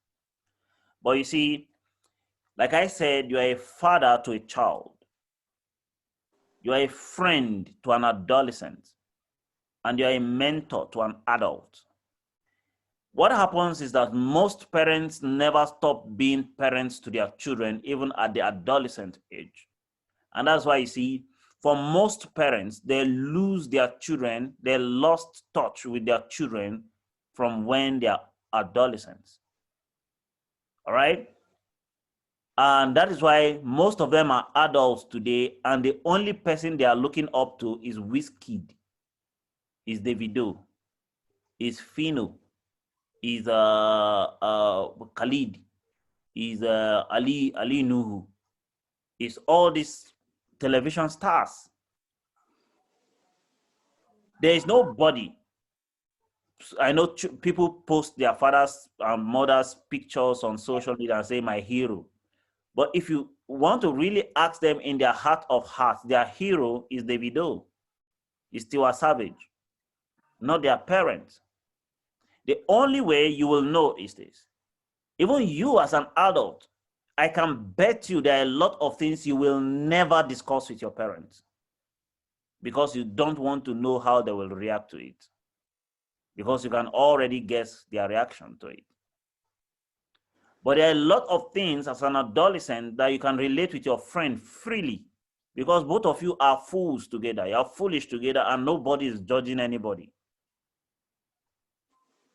But you see, like I said, you are a father to a child. You are a friend to an adolescent. And you are a mentor to an adult. What happens is that most parents never stop being parents to their children, even at the adolescent age. And that's why you see, for most parents, they lose their children, they lost touch with their children from when they are adolescents. All right? And that is why most of them are adults today, and the only person they are looking up to is Wizkid, is Davido, is Fino, is Khalid, is Ali Nuhu, is all these television stars. There is nobody. I know people post their fathers and mothers' pictures on social media and say my hero. But if you want to really ask them in their heart of hearts, their hero is Davido, is Tiwa Savage, not their parents. The only way you will know is this. Even you as an adult, I can bet you there are a lot of things you will never discuss with your parents because you don't want to know how they will react to it, because you can already guess their reaction to it. But there are a lot of things as an adolescent that you can relate with your friend freely, because both of you are fools together, you are foolish together, and nobody is judging anybody.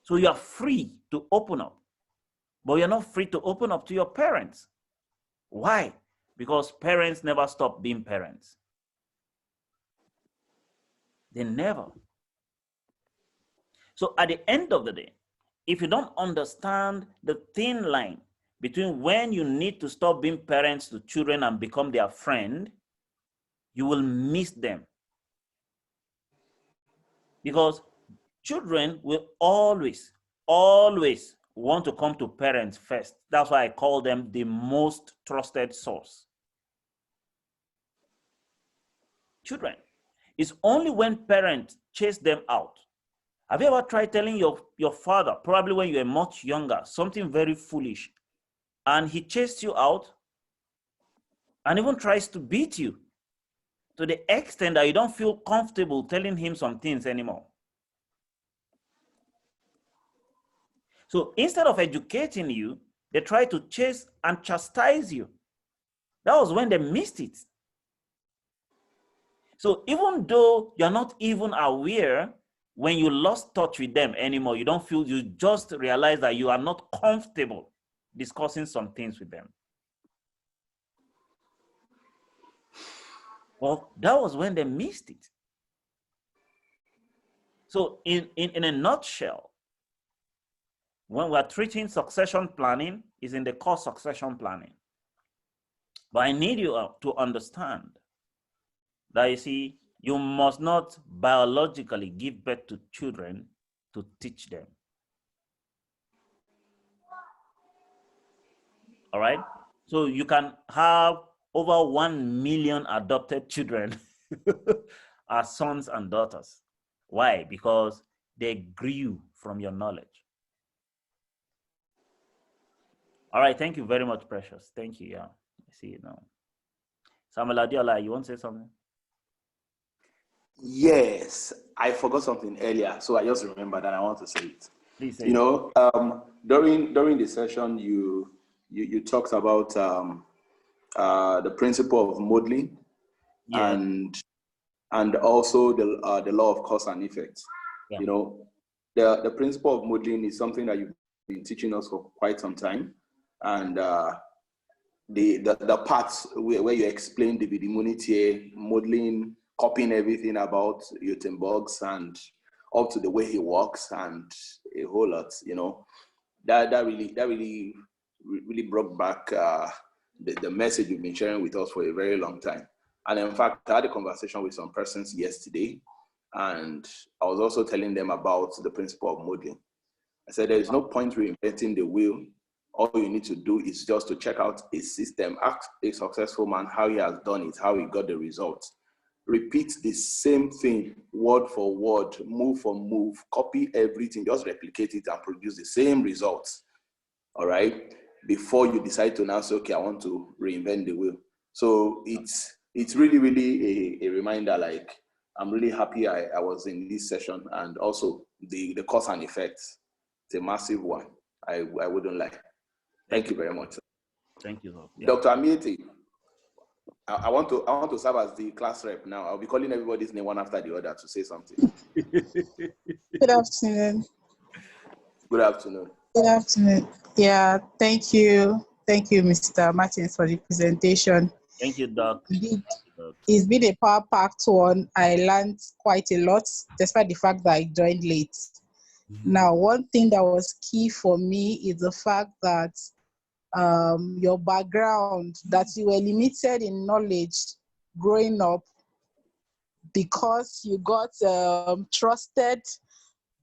So you are free to open up, but you're not free to open up to your parents. Why? Because parents never stop being parents. They never. So at the end of the day, if you don't understand the thin line between when you need to stop being parents to children and become their friend, you will miss them. Because children will always want to come to parents first. That's why I call them the most trusted source. Children. It's only when parents chase them out. Have you ever tried telling your father, probably when you were much younger, something very foolish, and he chased you out and even tries to beat you to the extent that you don't feel comfortable telling him some things anymore? So instead of educating you, they try to chase and chastise you. That was when they missed it. So even though you're not even aware, when you lost touch with them anymore, you don't feel, you just realize that you are not comfortable discussing some things with them. Well, that was when they missed it. So in a nutshell, when we're treating succession planning, is in the course succession planning. But I need you to understand that, you see, you must not biologically give birth to children to teach them. All right? So you can have over 1 million adopted children as sons and daughters. Why? Because they grew from your knowledge. All right, thank you very much, Precious. Thank you, yeah. I see it now. Samuel Adiola, you want to say something? Yes, I forgot something earlier, so I just remembered that I want to say it. Please say it. During the session, you talked about the principle of modeling, yeah, and also the law of cause and effect. Yeah. The principle of modeling is something that you've been teaching us for quite some time, and the parts where you explain the immunity, modeling, copying everything about Utenberg's and up to the way he walks and a whole lot, that really brought back the message you've been sharing with us for a very long time. And in fact, I had a conversation with some persons yesterday, and I was also telling them about the principle of modeling. I said, there is no point reinventing the wheel. All you need to do is just to check out a system, ask a successful man how he has done it, how he got the results. Repeat the same thing, word for word, move for move, copy everything, just replicate it and produce the same results, all right? Before you decide to now say, okay, I want to reinvent the wheel. So it's really, really a reminder, like, I'm really happy I was in this session, and also the cause and effects. It's a massive one. I wouldn't lie. Thank you very much. Thank you, sir. Yeah. Dr. Amieti, I want to serve as the class rep now. I'll be calling everybody's name one after the other to say something. Good afternoon. Good afternoon. Good afternoon. Yeah, thank you. Thank you, Mr. Martins, for the presentation. Thank you, Doc. It's been a power-packed one. I learned quite a lot, despite the fact that I joined late. Now, one thing that was key for me is the fact that your background, that you were limited in knowledge growing up because you got trusted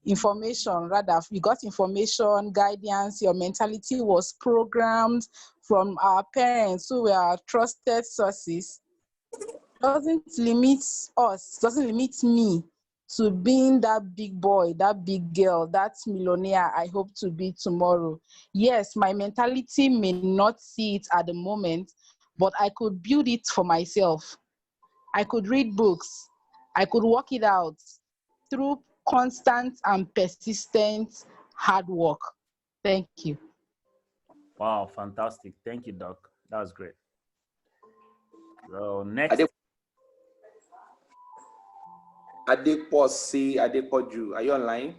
information, rather, you got information, guidance, your mentality was programmed from our parents who were our trusted sources. Doesn't limit us, doesn't limit me to being that big boy, that big girl, that millionaire I hope to be tomorrow. Yes, my mentality may not see it at the moment, but I could build it for myself. I could read books. I could work it out through constant and persistent hard work. Thank you. Wow, fantastic. Thank you, Doc. That was great. So next. Adeposi Adepoju, are you online?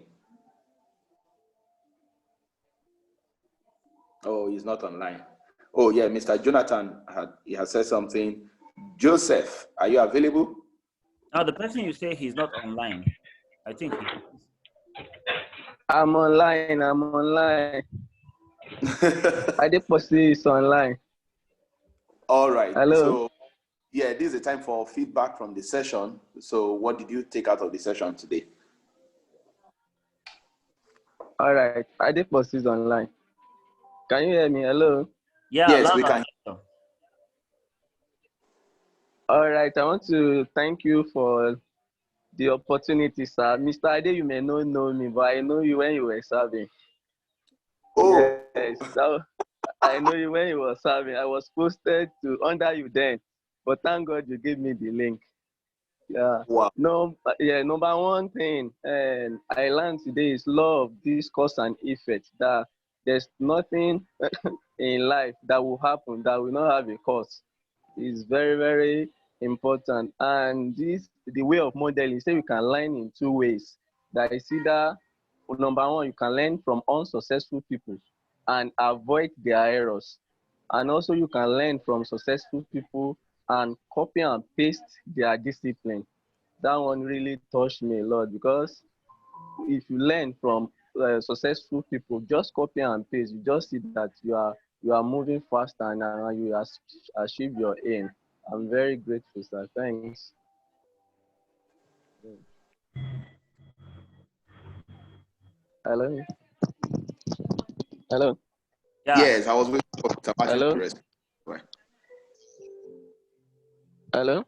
Oh, he's not online. Oh yeah, Mr. Jonathan has said something. Joseph, are you available? Now the person you say he's not online, I think he is. I'm online. Adeposi is online. All right. Hello. So yeah, this is the time for feedback from the session. So what did you take out of the session today? All right. Adeposi is online. Can you hear me? Hello. Yeah. Yes, we can. All right. I want to thank you for the opportunity, sir. Mr. Ade, you may not know me, but I know you when you were serving. Oh. Yes. I know you when you were serving. I was posted to under you then, but thank God you gave me the link. Yeah. Wow. No. Yeah. Number one thing, and I learned today is law of this cause and effect. That there's nothing in life that will happen that will not have a cause. It's very, very important. And the way of modeling, say you can learn in two ways. That is either, number one, you can learn from unsuccessful people and avoid their errors. And also you can learn from successful people and copy and paste their discipline. That one really touched me a lot, because if you learn from successful people, just copy and paste, you just see that you are moving faster and you achieve your aim. I'm very grateful, sir. Thanks. Hello. Hello. Yeah. Yes, I was waiting for Mr. Martin to respond. Hello.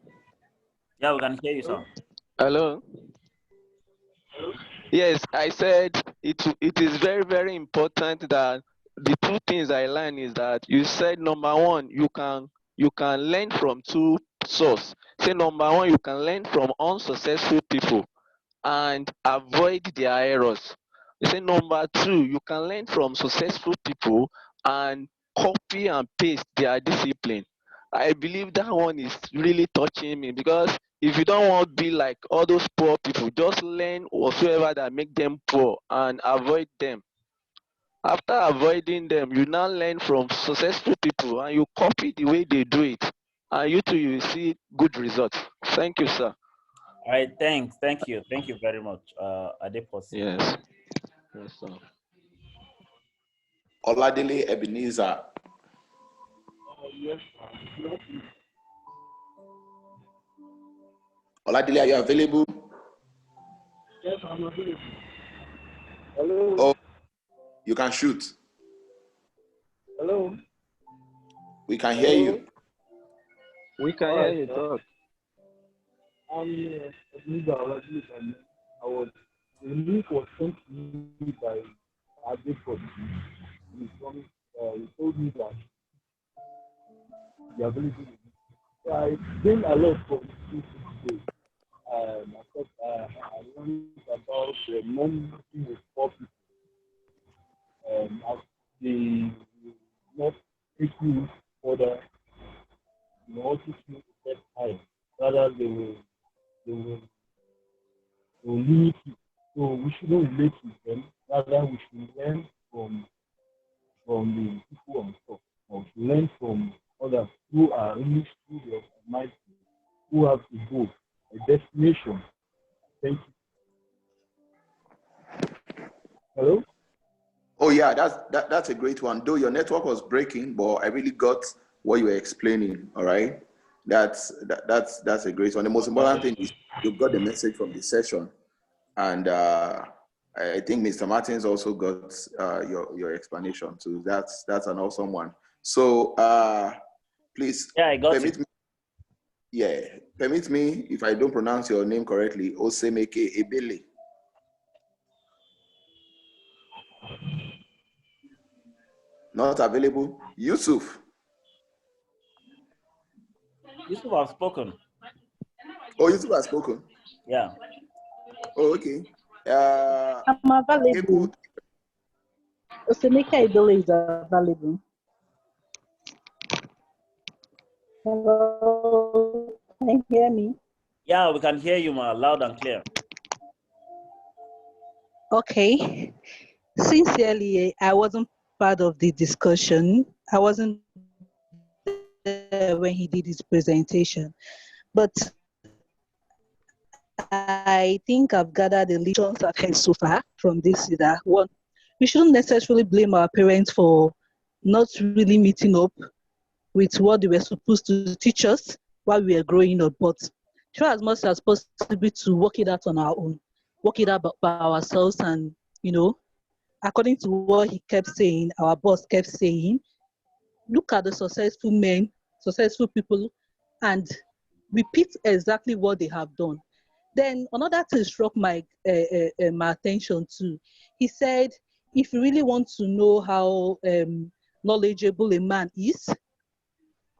Yeah, we can hear you, sir. Hello. Yes, I said it is very, very important that the two things I learned is that you said number one, you can learn from two sources. Say number one, you can learn from unsuccessful people and avoid their errors. You say number two, you can learn from successful people and copy and paste their discipline. I believe that one is really touching me, because if you don't want to be like all those poor people, just learn whatsoever that make them poor and avoid them. After avoiding them, you now learn from successful people and you copy the way they do it. And you too, you will see good results. Thank you, sir. All right, thanks. Thank you very much, Adeposi. Yes. Yes, sir. Oladele Ebenezer. Yes. Oladele, are you available? Yes, I'm available. Hello. Oh, You can shoot. Hello. We can hear you. We can hear you talk. I was the link was sent to me by Adepot. He told me that the ability. So I gained a lot from this today. I thought I learned about the non with poor people. As they not taking further, also to get high. Rather, they will limit it. So we shouldn't relate with them. Rather, we should learn from the people on top. Or we should learn from others who are really studious and mindful, who have a goal, a destination. Thank you. Hello? Oh yeah, that's a great one. Though your network was breaking, but I really got what you were explaining. All right, that's a great one. The most important thing is you got the message from the session, and I think Mr. Martins also got your explanation too. That's an awesome one. So please, Yeah, I got permit it. me. Yeah, permit me if I don't pronounce your name correctly. Osemeke Ebele. Not available. Yusuf. Yusuf have spoken. Oh, Yusuf has spoken. Yeah. Oh, okay. I'm available. Osemeke Idole is available. Hello, can you hear me? Yeah, we can hear you, ma, loud and clear. Okay. Sincerely, I wasn't part of the discussion. I wasn't there when he did his presentation. But I think I've gathered the lessons I've heard so far from this. That one, we shouldn't necessarily blame our parents for not really meeting up with what they were supposed to teach us while we were growing up, but try as much as possible to work it out on our own, work it out by ourselves, and according to what he kept saying, our boss kept saying, look at the successful men, successful people, and repeat exactly what they have done. Then another thing struck my attention too. He said, if you really want to know how knowledgeable a man is,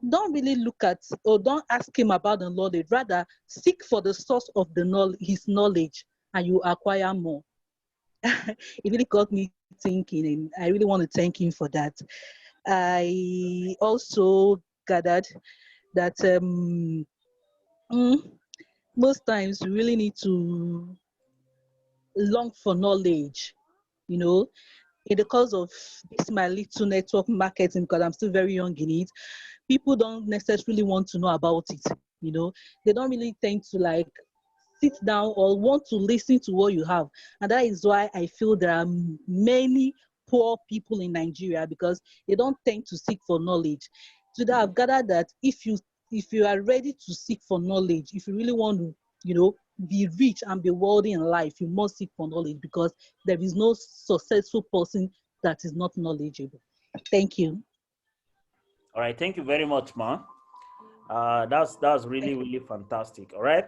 don't really look at or don't ask him about the knowledge. Rather, seek for the source of the knowledge, his knowledge, and you acquire more. It really got me thinking, and I really want to thank him for that. I also gathered that most times we really need to long for knowledge, in the course of this my little network marketing, because I'm still very young in it, people don't necessarily want to know about it. They don't really tend to sit down or want to listen to what you have. And that is why I feel there are many poor people in Nigeria, because they don't tend to seek for knowledge. So that I've gathered that if you are ready to seek for knowledge, if you really want to, be rich and be wealthy in life, you must seek for knowledge, because there is no successful person that is not knowledgeable. Thank you. All right, thank you very much, ma. That's really fantastic. All right,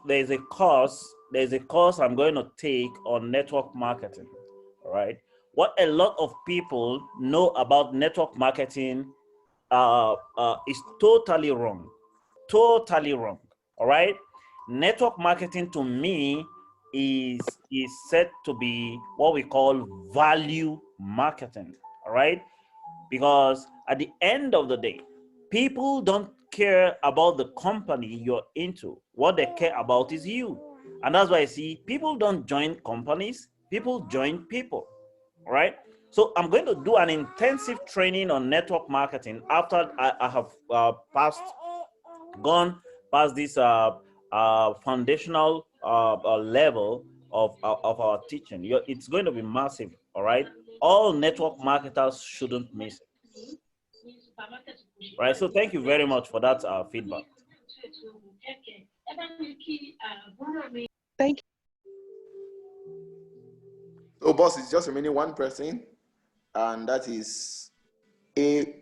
there's a course I'm going to take on network marketing. All right, what a lot of people know about network marketing is totally wrong. Totally wrong. All right, network marketing to me is said to be what we call value marketing. All right, because at the end of the day, people don't care about the company you're into. What they care about is you. And that's why I see people don't join companies, people join people. All right. So I'm going to do an intensive training on network marketing after I have gone past this foundational level of our teaching. It's going to be massive. All right. All network marketers shouldn't miss it. Right. So thank you very much for that feedback. Thank you. So, boss, it's just remaining one person, and that is Israel.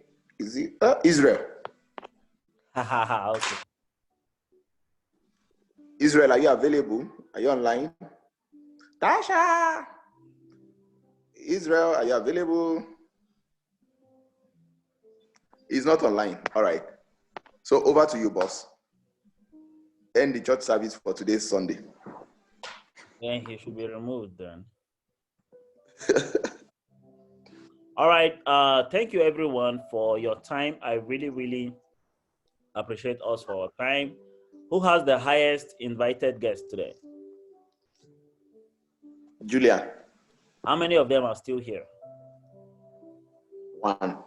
Okay. Israel, are you available? Are you online? Tasha! Israel, are you available? He's not online. All right. So over to you, boss. End the church service for today's Sunday. Then he should be removed then. All right. Thank you everyone for your time. I really, really appreciate us for our time. Who has the highest invited guest today? Julian. How many of them are still here? One.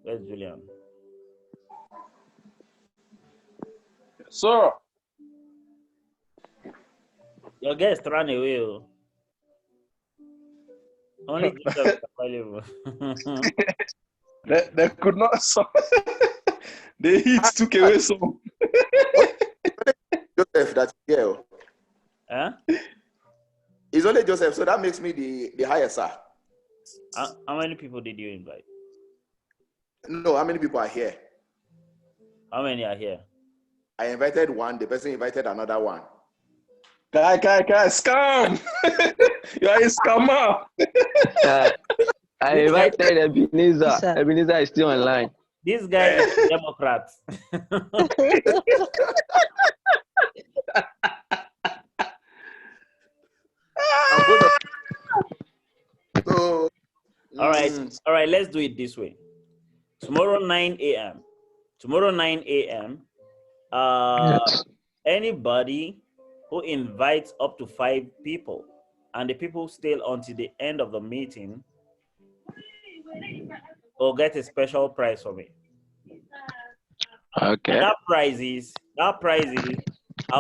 Where's Julian? Sir. Your guest ran away. Oh. Only Joseph is available. They could not. The heat took away some. Joseph, that's here. Huh? It's only Joseph, so that makes me the highest, sir. How many people did you invite? No, how many people are here? How many are here? I invited one, the person invited another one. Guy, scam! You are a scammer. I invited Ebenezer. Sir. Ebenezer is still online. This guy is a Democrat. So, all right, let's do it this way. Tomorrow 9 a.m. Tomorrow 9 a.m. Yes. Anybody who invites up to 5 people and the people stay until the end of the meeting will get a special prize from me. Okay. And that prize is I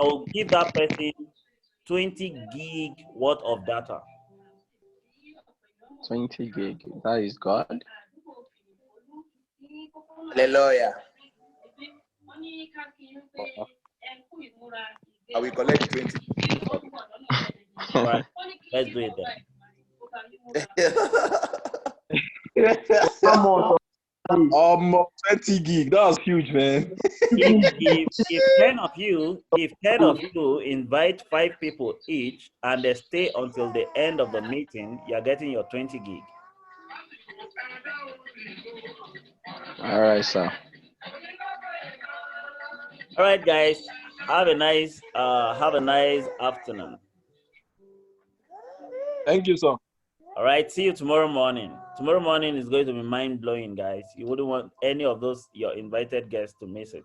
will give that person 20 gig worth of data. 20 gig. That is God. Hallelujah. I will collect 20. All right, let's do it then. Almost 20 gig. That was huge, man. If 10 of you invite 5 people each and they stay until the end of the meeting, you're getting your 20 gig. All right, sir. All right, guys. Have a nice afternoon. Thank you, sir. All right. See you tomorrow morning. Tomorrow morning is going to be mind blowing, guys. You wouldn't want any of those your invited guests to miss it.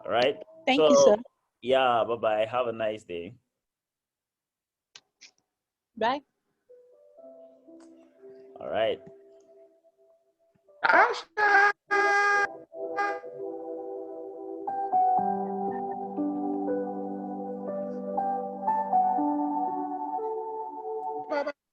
All right. Thank you, sir. Yeah. Bye bye. Have a nice day. Bye. All right. Bye bye.